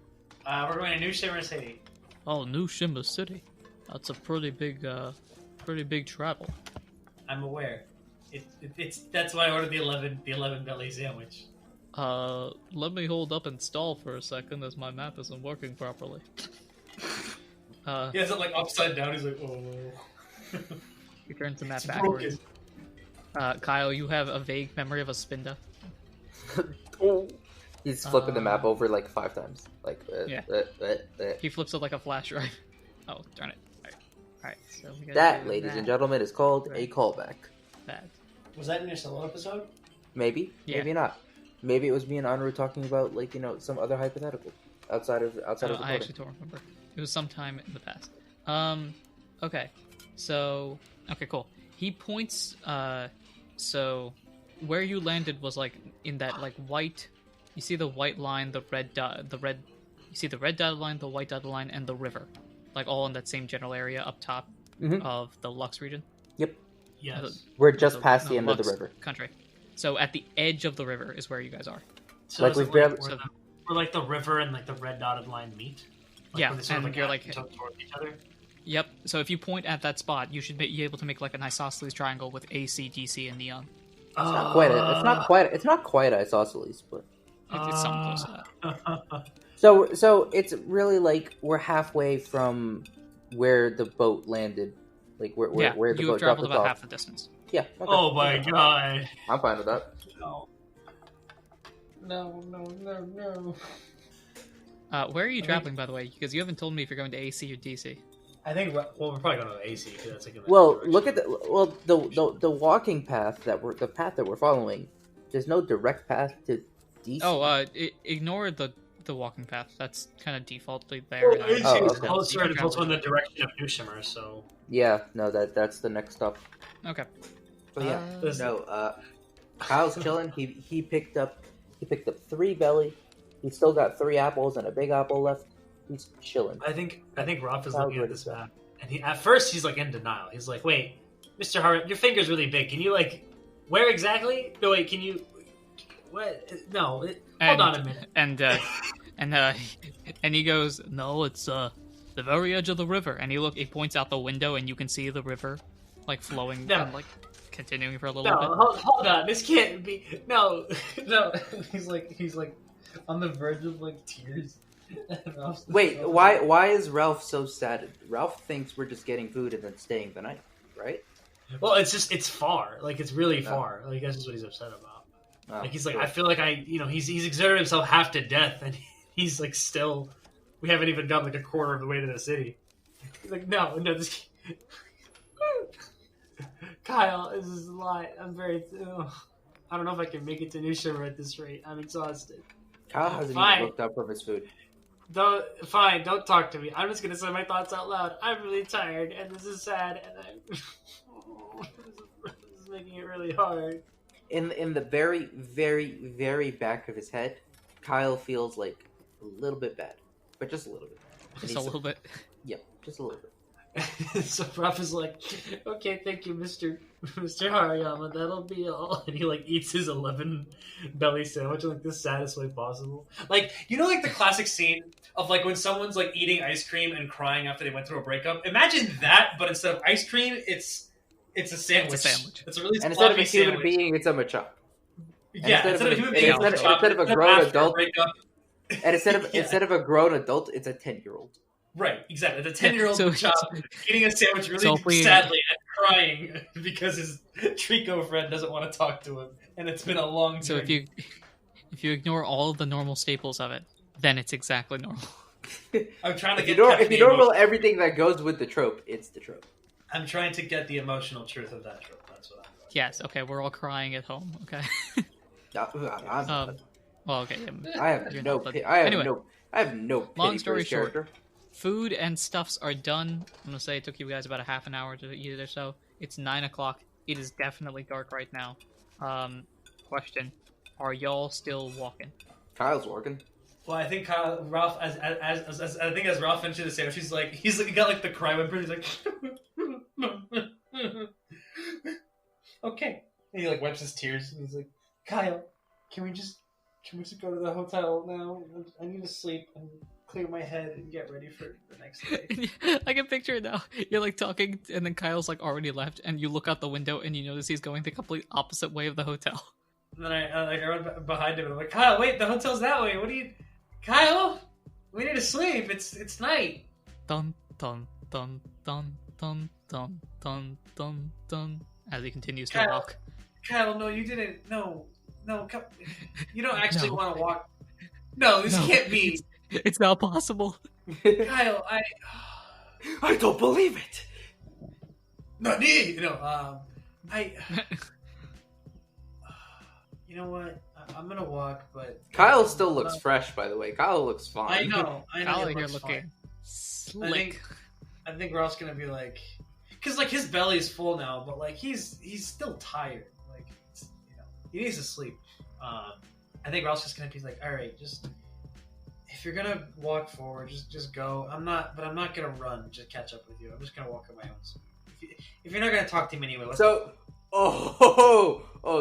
We're going to New Shimmer City. Oh, New Shimmer City. That's a pretty big travel. I'm aware. It's that's why I ordered the 11 belly sandwich. Let me hold up and stall for a second as my map isn't working properly. He has it like upside down. He's like, oh. He turns the map It's backwards. Kyle, you have a vague memory of a Spinda. He's flipping the map over like 5 times. Like, Yeah. He flips it like a flash drive. Oh, darn it. Alright, so we gotta that, do ladies that. and gentlemen, is called a Right. callback. That. Was that in your solo episode? Maybe, Yeah. maybe not. Maybe it was me and Anirudh talking about, like, you know, some other hypothetical outside of the I recording. actually don't remember. It was sometime in the past. Okay. So, okay, cool. He points, so where you landed was like in that like white, you see the white line, the red dot, you see the red dotted line, the white dotted line, and the river. Like all in that same general area up top of the Lux region. Yep. Yes. We're just past the end of the Lux river. country. So at the edge of the river is where you guys are. So Like is we've it barely- where, where like the river and like the red dotted line meet? Like, Yeah, where they sort of, and you're like- tilt towards each other? Yep. So if you point at that spot, you should be able to make like an isosceles triangle with AC, DC, and neon. It's not quite. It's not quite isosceles, but It's something close to that. so it's really like we're halfway from where the boat landed, like where Yeah, where the you boat have dropped traveled us about off. half the distance. Yeah. Okay. Oh my god. I'm fine with that. No. No. Where are you traveling, by the way? Because you haven't told me if you're going to AC or DC. I think we're probably going to AC because that's like in the Well, direction. look at the walking path that we're following. There's no direct path to DC. Oh, ignore the walking path. That's kind of defaultly there. Well, AC Oh, is okay. closer and it's also in travel. the direction of New Shimmer, so Yeah, no, that's the next stop. Okay. But yeah, This- Kyle's chilling. He picked up 3 belly. He's still got 3 apples and a big apple left. He's chilling. I think Rolf is How looking good at is this that? map, and at first he's like in denial. He's like, "Wait, Mr. Hart, your finger's really big. Can you like, where exactly? No, wait, can you? What? No, hold on a minute." And he goes, "No, it's the very edge of the river." And he points out the window, and you can see the river, like flowing No. and like continuing for a little No, bit. hold on. This can't be. No. He's like on the verge of like tears. Wait, why is Ralph so sad? Ralph thinks we're just getting food and then staying the night, right? Well, it's far. Like it's really far. Like that's just what he's upset about. Oh, Like he's like, sure. I feel like he's exerted himself half to death, and he's like still. We haven't even gotten like a quarter of the way to the city. He's like, no, this. Kyle, this is a lie. I'm very. I don't know if I can make it to New Shimmer at this rate. I'm exhausted. Kyle hasn't Fine. even looked up from his food. Don't talk to me. I'm just gonna say my thoughts out loud. I'm really tired, and this is sad, and this is making it really hard. In the very, very, very back of his head, Kyle feels like a little bit bad, but just a little bit. And Just he's- a little bit. Yep, just a little bit. So Ruff is like, okay, thank you, Mr. Hariyama, that'll be all. And he like eats his 11 belly sandwich in like the saddest way possible. Like, you know, like the classic scene of like when someone's like eating ice cream and crying after they went through a breakup. Imagine that, but instead of ice cream, it's a sandwich. It's a sandwich. It's a really And instead of a sloppy human sandwich. being, it's a machop. Yeah, instead of a human being, instead it's of- a instead of a chocolate. grown After adult- breakup. And Yeah. instead of a grown adult, it's a 10-year-old. Right, exactly. The 10-year-old So- child eating a sandwich really So if we- sadly and crying because his Trico friend doesn't want to talk to him, and it's been a long So journey. if you ignore all of the normal staples of it, then it's exactly normal. I'm trying to If you, get nor- kept if you the emo- normal everything that goes with the trope, it's the trope. I'm trying to get the emotional truth of that trope. That's what I'm doing. Yes. Okay, we're all crying at home. Okay. I'm- Well, okay. I have you're no. not, but pi- I have anyway. no. I have no pity Long for story his short. character. Food and stuffs are done. I'm gonna say it took you guys about a half an hour to eat it or so. It's 9 o'clock. It is definitely dark right now. Question: are y'all still walking? Kyle's working. Well, I think Ralph, as I think as Ralph finishes the sandwich, he's like he got like the cry whimper. He's like, okay, and he like wipes his tears. And he's like, Kyle, can we just go to the hotel now? I need to sleep and clear my head and get ready for the next day. I can picture it now. You're like talking, and then Kyle's like already left, and you look out the window and you notice he's going the complete opposite way of the hotel. And then I run behind him and I'm like, Kyle, wait, the hotel's that way. What do you, Kyle? We need to sleep. It's night. Dun dun dun dun dun dun dun dun dun. As he continues to Kyle. walk. Kyle, no, you didn't. No, come. You don't actually No. want to walk. No, this No. can't be. It's not possible. Kyle, I don't believe it. no, you know, you know what? I'm gonna walk, but Kyle still looks fresh, by the way. Kyle looks fine. I know. Kyle it here looks looking fine. Slick. I think Ralph's gonna be like, because like his belly's full now, but like he's still tired. Like he needs to sleep. I think Ralph's just gonna be like, all right, just if you're gonna walk forward, just go. I'm not gonna run. Just catch up with you. I'm just gonna walk at my own speed. If you're not gonna talk to me anyway, let's So,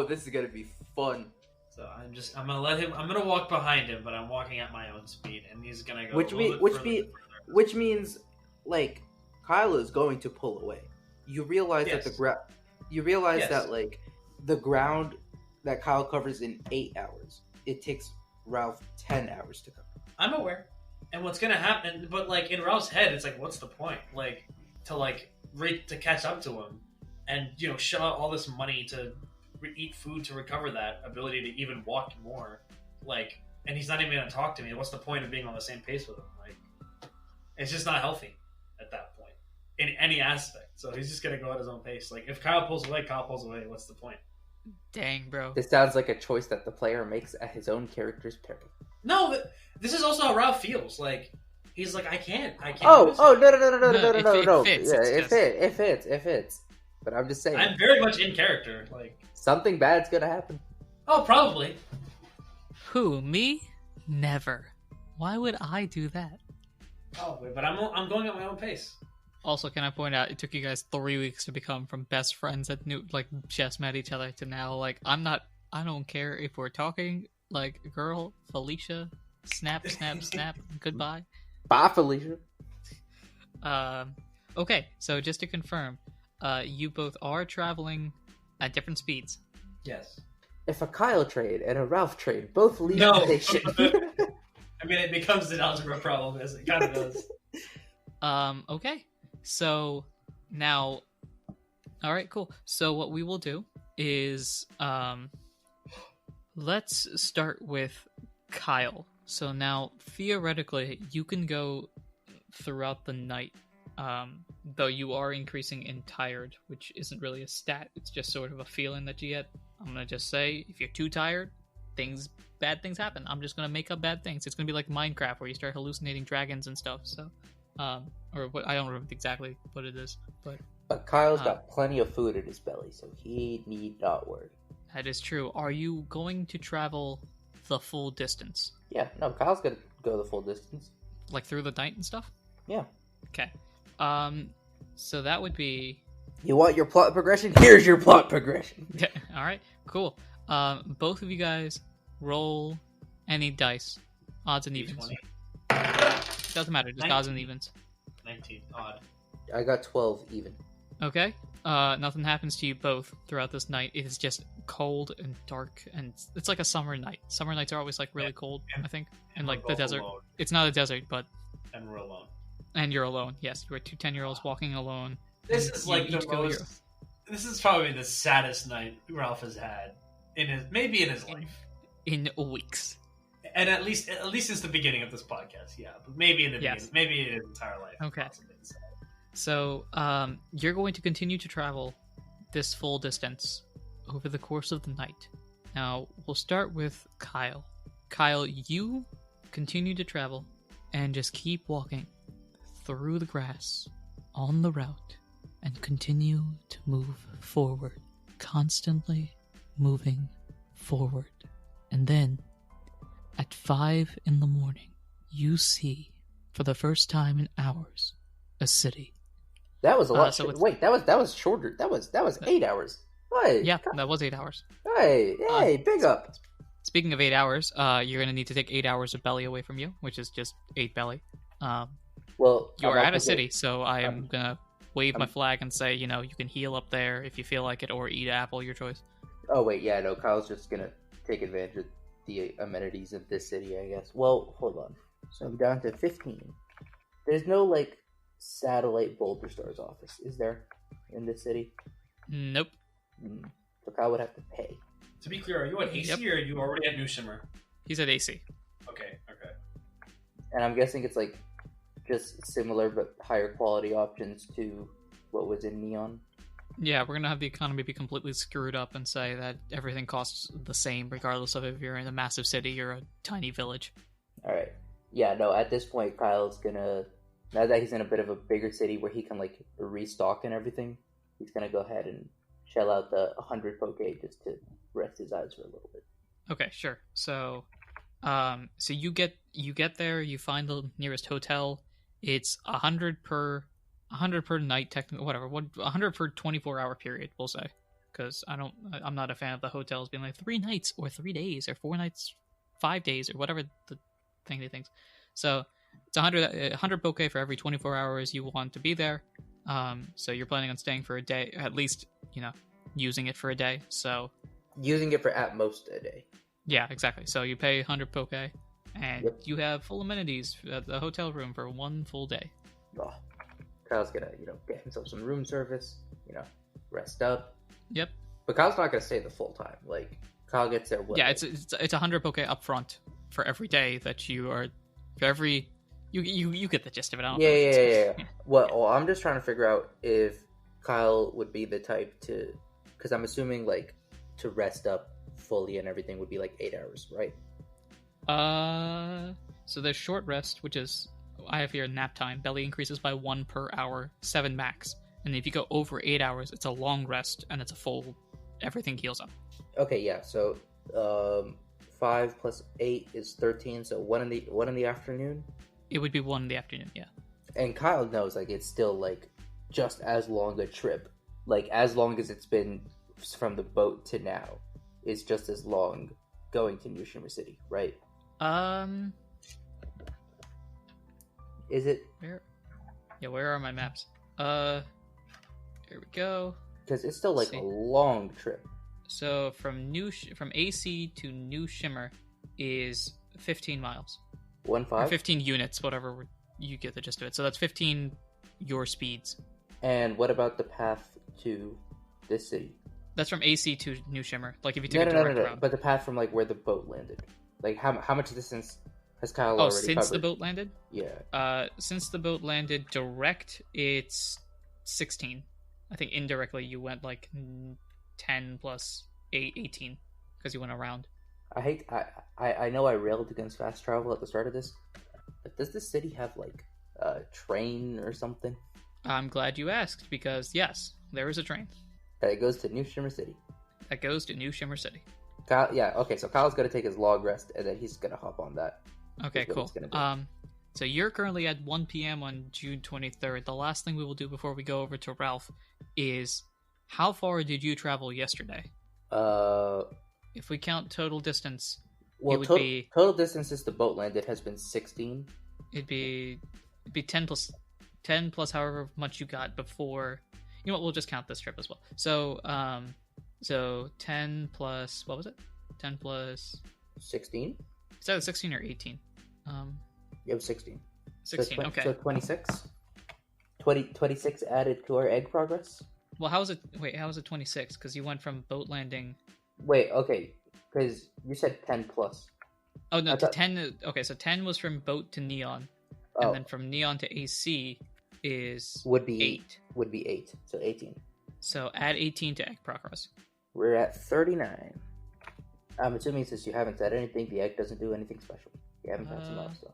this is gonna be fun. So I'm gonna let him. I'm gonna walk behind him, but I'm walking at my own speed, and he's gonna go. Which means, like, Kyle is going to pull away. You realize that that like the ground that Kyle covers in 8 hours, it takes Ralph 10 hours to cover. I'm aware, and what's gonna happen? But like in Ralph's head, it's like, what's the point? Like to catch up to him, and shell out all this money to eat food to recover that ability to even walk more, like, and he's not even gonna talk to me. What's the point of being on the same pace with him? Like, it's just not healthy at that point in any aspect. So he's just gonna go at his own pace. Like, if Kyle pulls away, what's the point? Dang, bro. This sounds like a choice that the player makes at his own character's peril. No, but this is also how Ralph feels. Like, he's like, I can't. No. It fits. It fits. But I'm just saying. I'm very much in character. Like, something bad's gonna happen. Oh, probably. Who, me? Never. Why would I do that? Probably, but I'm going at my own pace. Also, can I point out, it took you guys 3 weeks to become from best friends that knew, like, just met each other to now, like, I don't care if we're talking, like, girl, Felicia, snap, goodbye. Bye, Felicia. Okay, so just to confirm, you both are traveling at different speeds. Yes. If a Kyle train and a Ralph train both leave No. the station. I mean, it becomes an algebra problem, as it kind of does. Okay. So, now... Alright, cool. So what we will do is, let's start with Kyle. So now, theoretically, you can go throughout the night, though you are increasing in tired, which isn't really a stat, it's just sort of a feeling that you get. I'm gonna just say, if you're too tired, bad things happen. I'm just gonna make up bad things. It's gonna be like Minecraft, where you start hallucinating dragons and stuff, so... or what, I don't remember exactly what it is, but Kyle's got plenty of food in his belly, so he need not worry. That is true. Are you going to travel the full distance? Yeah, no, Kyle's gonna go the full distance. Like through the night and stuff? Yeah. Okay. So that would be... You want your plot progression? Here's your plot progression. Alright, cool. Both of you guys roll any dice. Odds and evens. 20. Doesn't matter, just 19. odds and evens. 19. Odd. I got 12 even. Okay. Nothing happens to you both throughout this night. It is just cold and dark, and it's like a summer night. Summer nights are always like really cold, I think. And like the desert. Alone. It's not a desert, but... And we're alone. And you're alone. Yes, you are two 10-year-olds walking alone. This is like the most... This is probably the saddest night Ralph has had in his life. In weeks. And at least since the beginning of this podcast, yeah. But maybe in the Yes. beginning, maybe in his entire life. Okay. Possibly. So, you're going to continue to travel this full distance over the course of the night. Now, we'll start with Kyle. Kyle, you continue to travel and just keep walking through the grass on the route and continue to move forward, constantly moving forward. And then, at 5 in the morning, you see, for the first time in hours, a city. That was a lot. Wait, that was shorter. That was 8 hours. Hey, yeah, that was 8 hours. Hey, big up. Speaking of 8 hours, you're going to need to take 8 hours of belly away from you, which is just 8 belly. Well, you're at a city, so I am going to wave my flag and say, you can heal up there if you feel like it, or eat an apple, your choice. Oh, wait, yeah, no, Kyle's just going to take advantage of the amenities of this city, I guess. Well, hold on. So I'm down to 15. There's no, satellite Boulder Star's office, is there, in this city? Nope. So Kyle would have to pay. To be clear, are you at AC or are you already at New Shimmer? He's at AC. Okay. And I'm guessing it's, just similar but higher quality options to what was in Neon. Yeah, we're going to have the economy be completely screwed up and say that everything costs the same, regardless of if you're in a massive city or a tiny village. Alright. Yeah, no, at this point, Kyle's gonna now that he's in a bit of a bigger city where he can like restock and everything, he's gonna go ahead and shell out the 100 poke just to rest his eyes for a little bit. Okay, sure. So, so you get there, you find the nearest hotel. It's 100 per night, technically, whatever. 100 per 24-hour period, we'll say, because I'm not a fan of the hotels being like 3 nights or 3 days or 4 nights, 5 days or whatever the thing they think. So it's 100 poke for every 24 hours you want to be there. So you're planning on staying for a day, at least, using it for a day. So using it for at most a day. Yeah, exactly. So you pay 100 poke, and you have full amenities at the hotel room for 1 full day. Oh, Kyle's gonna, get himself some room service, rest up. Yep. But Kyle's not gonna stay the full time. Like, Kyle gets there. Yeah, it's 100 poke up front for every day that you are. For every, you get the gist of it. I don't know. Yeah. Well, I'm just trying to figure out if Kyle would be the type to, because I'm assuming like to rest up fully and everything would be like 8 hours, right? So there's short rest, which is, I have here nap time. Belly increases by 1 per hour, 7 max. And if you go over 8 hours, it's a long rest and it's a full, everything heals up. Okay, yeah. So 5 plus 8 is 13. So 1 in the afternoon. It would be 1 in the afternoon, yeah. And Kyle knows like it's still like just as long a trip, like as long as it's been from the boat to now, is just as long going to New Shimmer City, right? Is it? Where are my maps? Here we go. Because it's still like a long trip. So from AC to New Shimmer is 15 miles. 15 units, whatever you get the gist of it. So that's 15 your speeds. And what about the path to this city? That's from AC to New Shimmer. Like if you take a direct route. But the path from like where the boat landed. Like how much distance has Kyle already covered? Since the boat landed? Yeah. Since the boat landed direct, it's 16. I think indirectly you went like 10 plus 8, 18 because you went around. I know I railed against fast travel at the start of this, but does this city have like a train or something? I'm glad you asked because yes, there is a train. That goes to New Shimmer City. Kyle, yeah, okay, so Kyle's gonna take his log rest and then he's gonna hop on that. Okay, cool. So you're currently at 1 p.m. on June 23rd. The last thing we will do before we go over to Ralph is how far did you travel yesterday? If we count total distance, it would be... Total distance since the boat landed has been 16. It'd be 10 plus however much you got before... You know what, we'll just count this trip as well. So 10 plus... What was it? 10 plus... 16? Is that 16 or 18? It was 16. 16, okay. So 26? 26 added to our egg progress? Well, how was it 26? Because you went from boat landing... Wait, okay. Because you said 10 plus. Oh, no, 10... Okay, so 10 was from boat to Neon. And then from Neon to AC is... Would be 8. Would be 8. So 18. So add 18 to egg progress. We're at 39. I'm assuming since you haven't said anything, the egg doesn't do anything special. You haven't passed a milestone.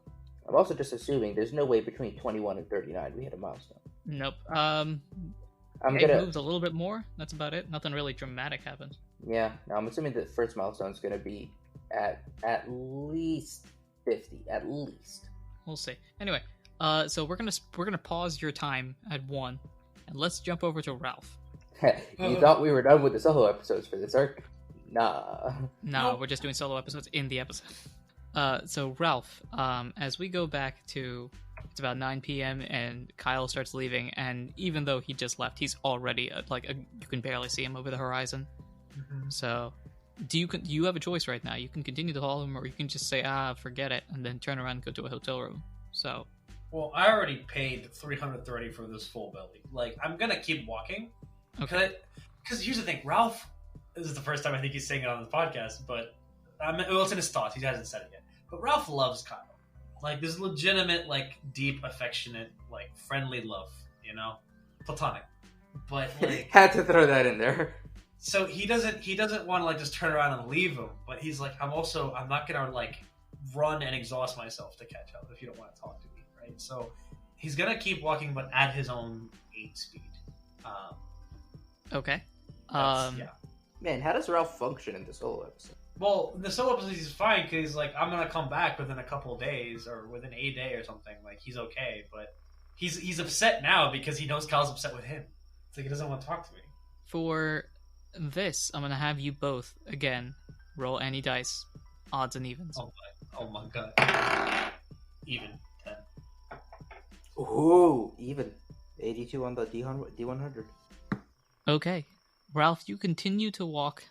I'm also just assuming there's no way between 21 and 39 we hit a milestone. Nope. Egg moves a little bit more. That's about it. Nothing really dramatic happens. Yeah. Now I'm assuming the first milestone is going to be at least 50. At least. We'll see. Anyway, so we're gonna pause your time at 1, and let's jump over to Ralph. You thought we were done with the solo episodes for this arc? Nah. No, we're just doing solo episodes in the episode. So Ralph, as we go back to, it's about 9 p.m. and Kyle starts leaving, and even though he just left, he's already you can barely see him over the horizon. Mm-hmm. So, you have a choice right now. You can continue to follow him, or you can just say, forget it, and then turn around and go to a hotel room. So, well, I already paid $330 for this full belly. Like, I'm gonna keep walking. Okay. Because here's the thing, Ralph. This is the first time I think he's saying it on the podcast, but it's in his thoughts. He hasn't said it yet. But Ralph loves Kyle. Like, there's legitimate, like, deep, affectionate, like, friendly love, platonic. But like, had to throw that in there. So he doesn't want to like just turn around and leave him. But he's like, I'm not gonna like run and exhaust myself to catch up if you don't want to talk to me, right? So He's gonna keep walking, but at his own 8 speed. Okay. Yeah. Man, how does Ralph function in the solo episode? Well, the solo episode he's fine because he's like, I'm gonna come back within a couple of days or within a day or something. Like he's okay, but he's upset now because he knows Kyle's upset with him. It's like he doesn't want to talk to me. For this, I'm gonna have you both again roll any dice, odds and evens. Oh my god. Even 10. Ooh, even 82 on the D100. Okay, Ralph, you continue to walk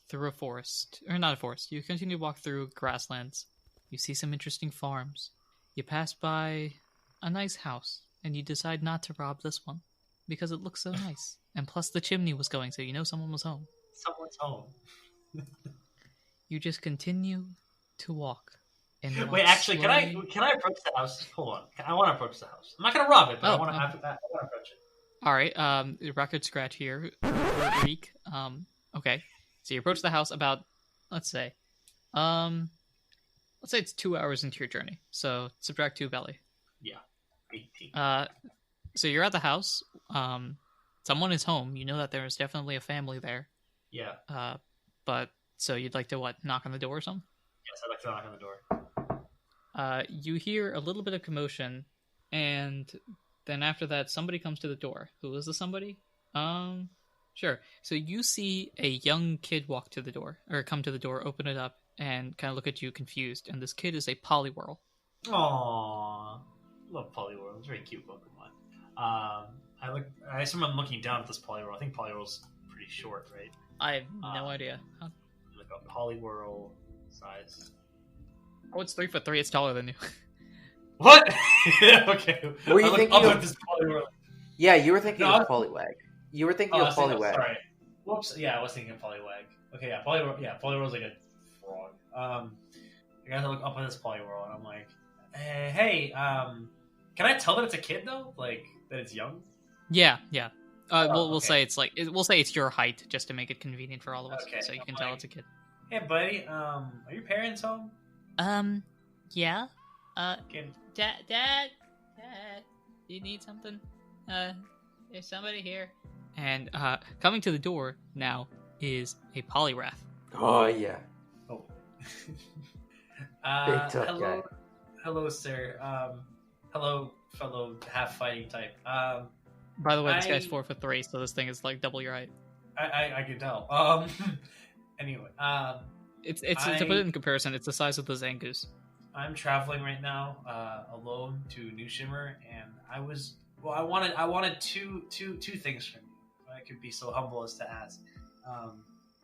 through a forest, or not a forest. You continue to walk through grasslands. You see some interesting farms. You pass by a nice house, and you decide not to rob this one because it looks so nice. And plus, the chimney was going, so you know someone was home. Someone's home. You just continue to walk. And Wait, actually, can I approach the house? Hold on, I want to approach the house. I'm not gonna rob it, but I want to approach it. All right. Record scratch here. Reek. Okay. So you approach the house about, let's say it's 2 hours into your journey. So subtract 2 belly. Yeah, 18. So you're at the house. Someone is home. You know that there is definitely a family there. Yeah. But so you'd like to knock on the door or something? Yes, I'd like to knock on the door. You hear a little bit of commotion, and then after that, somebody comes to the door. Who is the somebody? Sure. So you see a young kid walk to the door, or come to the door, open it up, and kind of look at you confused. And this kid is a Poliwhirl. Aww, love Poliwhirl. It's a very cute Pokemon. I assume I'm looking down at this Poliwhirl. I think Poliwhirl's pretty short, right? I have no idea. Huh? Like a Poliwhirl size. Oh, it's 3'3". It's taller than you. What? Okay. Were you thinking of this Poliwhirl? Yeah, you were thinking of Poliwag. You were thinking of Poliwag. Sorry. Whoops. Yeah, I was thinking of Poliwag. Okay, yeah, Poliwhirl. Yeah, Poliwhirl's like a frog. I got to look up at this Poliwhirl, and I'm like, hey, can I tell that it's a kid though? Like that it's young? Yeah. We'll okay. say it's your height, just to make it convenient for all of us, Okay, so you can tell it's a kid. Hey, buddy. Are your parents home? Yeah. Can... Dad, you need something? There's somebody here. And coming to the door now is a Poliwrath. Oh yeah. Oh. Big tough hello, guy. Hello, sir. Hello, fellow half-fighting type. By the way, this guy's 4'3", so this thing is like double your height. I can tell. Anyway, it's to put it in comparison, it's the size of the Zangoose. I'm traveling right now, alone to New Shimmer, and I wanted two things from you. If I could be so humble as to ask.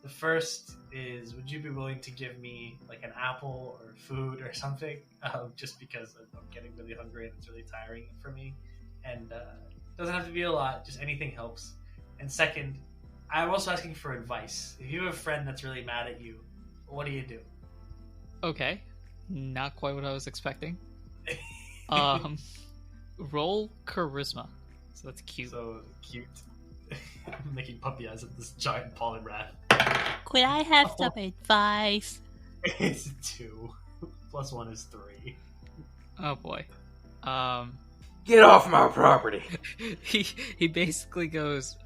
The first is, would you be willing to give me like an apple or food or something? Just because I'm getting really hungry and it's really tiring for me. And doesn't have to be a lot, just anything helps. And second, I'm also asking for advice. If you have a friend that's really mad at you, what do you do? Okay, not quite what I was expecting. Roll charisma. So that's cute. So cute. I'm making puppy eyes at this giant Poliwrath. Could I have some advice? It's 2. Plus 1 is 3. Oh boy. Get off my property. he basically goes,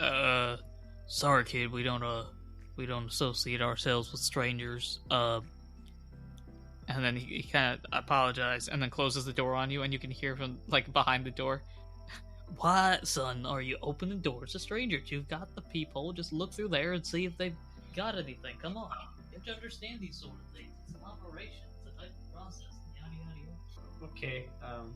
sorry kid, we don't associate ourselves with strangers. And then he kind of apologizes and then closes the door on you, and you can hear from like behind the door, "Why, son, are you opening doors to strangers? You've got the peephole. Just look through there and see if they've got anything. Come on, you have to understand these sort of things. It's an operation. It's a type of process. Yada yada yada." Okay.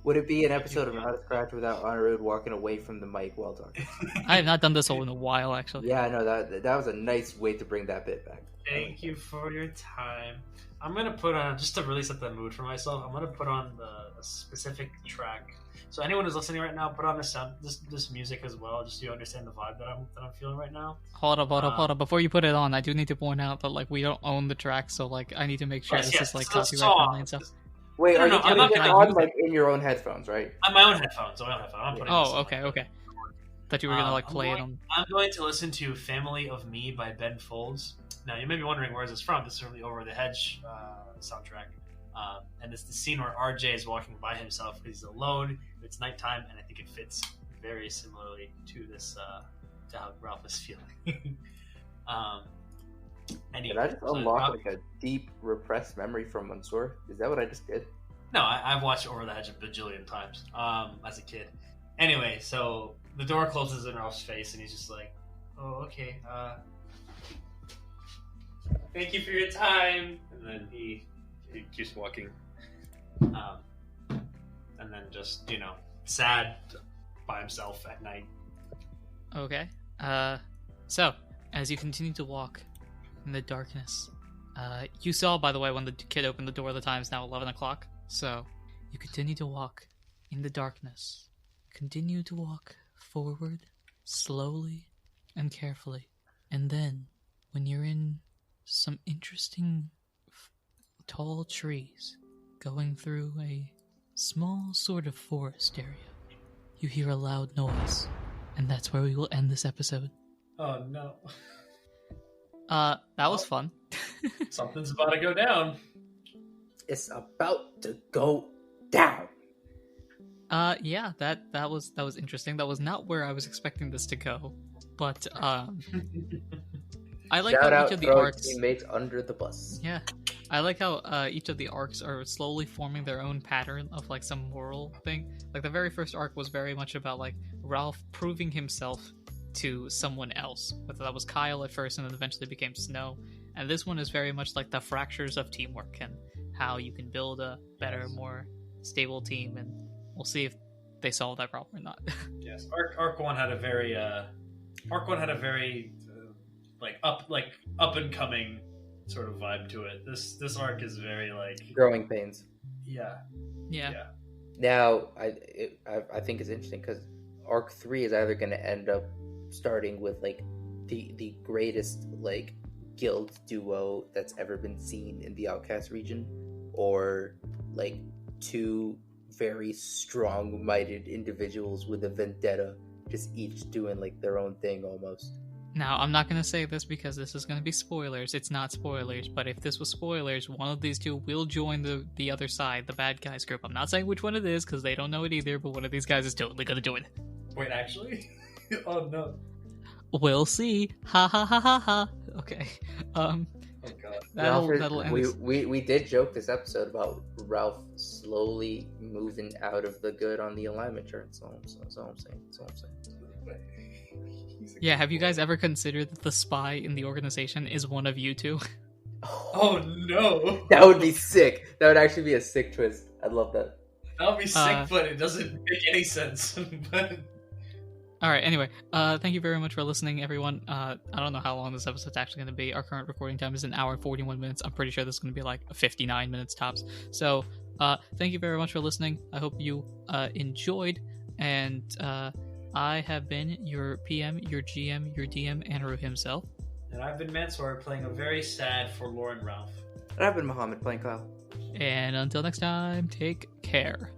Would it be an episode of Not a Scratch without Anirudh walking away from the mic while talking? I have not done this all in a while, actually. Yeah, I know that was a nice way to bring that bit back. Thank you for your time. I'm gonna put on, just to really set the mood for myself, I'm gonna put on a specific track. So anyone who's listening right now, put on this music as well, just so you understand the vibe that I'm feeling right now. Hold up. Before you put it on, I do need to point out that like we don't own the track, so like I need to make sure Yes, this is like it's a copyright friendly and song. stuff. Wait, No, are no, you I'm putting not it gonna on use like in your own headphones, right? On my own headphones. I'm putting this Oh, on. okay. Thought you were gonna like play it on. I'm going to listen to "Family of Me" by Ben Folds. Now you may be wondering where is this from? This is from the Over the Hedge soundtrack. And it's the scene where RJ is walking by himself. He's alone. It's nighttime, and I think it fits very similarly to this to how Ralph is feeling. Anyway, Did I just unlock like a deep repressed memory from Mansour? Is that what I just did? No, I've watched Over the Hedge a bajillion times as a kid. Anyway, so the door closes in Ralph's face, and he's just like, "Oh, okay. Thank you for your time." And then he keeps walking, and then just sad by himself at night. Okay. So as you continue to walk in the darkness, you saw, by the way, when the kid opened the door, the time is now 11 o'clock. So you continue to walk in the darkness. Continue to walk forward, slowly and carefully. And then, when you're in some interesting tall trees, going through a small sort of forest area, you hear a loud noise. And that's where we will end this episode. Oh no. That was fun. Something's about to go down. It's about to go down. Yeah, that was interesting. That was not where I was expecting this to go, but I like Shout how out each of the throwing arcs. teammates under the bus. Yeah, I like how each of the arcs are slowly forming their own pattern of like some moral thing. Like the very first arc was very much about like Ralph proving himself to someone else, whether that was Kyle at first and then eventually became Snow. And this one is very much like the fractures of teamwork and how you can build a better, more stable team. And we'll see if they solve that problem or not. Yes, Arc One had a very up and coming sort of vibe to it. This arc is very like Growing pains. yeah. Now, I think it's interesting because Arc 3 is either going to end up starting with like the greatest like guild duo that's ever been seen in the Outcast region, or like two very strong-minded individuals with a vendetta, just each doing like their own thing almost. Now, I'm not going to say this because this is going to be spoilers. It's not spoilers, but if this was spoilers, one of these two will join the other side, the bad guys group. I'm not saying which one it is because they don't know it either, but one of these guys is totally going to join it. Wait, actually? Oh no. We'll see. Ha ha ha ha ha. Okay. Oh god. That'll end this. We did joke this episode about Ralph slowly moving out of the good on the alignment chart. That's all I'm saying. Yeah, have you guys ever considered that the spy in the organization is one of you two? Oh no. That would be sick. That would actually be a sick twist. I'd love that. That would be sick, but it doesn't make any sense. But Alright, anyway, thank you very much for listening, everyone. I don't know how long this episode's actually going to be. Our current recording time is 1 hour and 41 minutes. I'm pretty sure this is going to be like 59 minutes tops. So, thank you very much for listening. I hope you enjoyed, and I have been your PM, your GM, your DM, Anirudh himself. and I've been Mansour, playing a very sad, forlorn Ralph. And I've been Muhammad playing Kyle. And until next time, take care.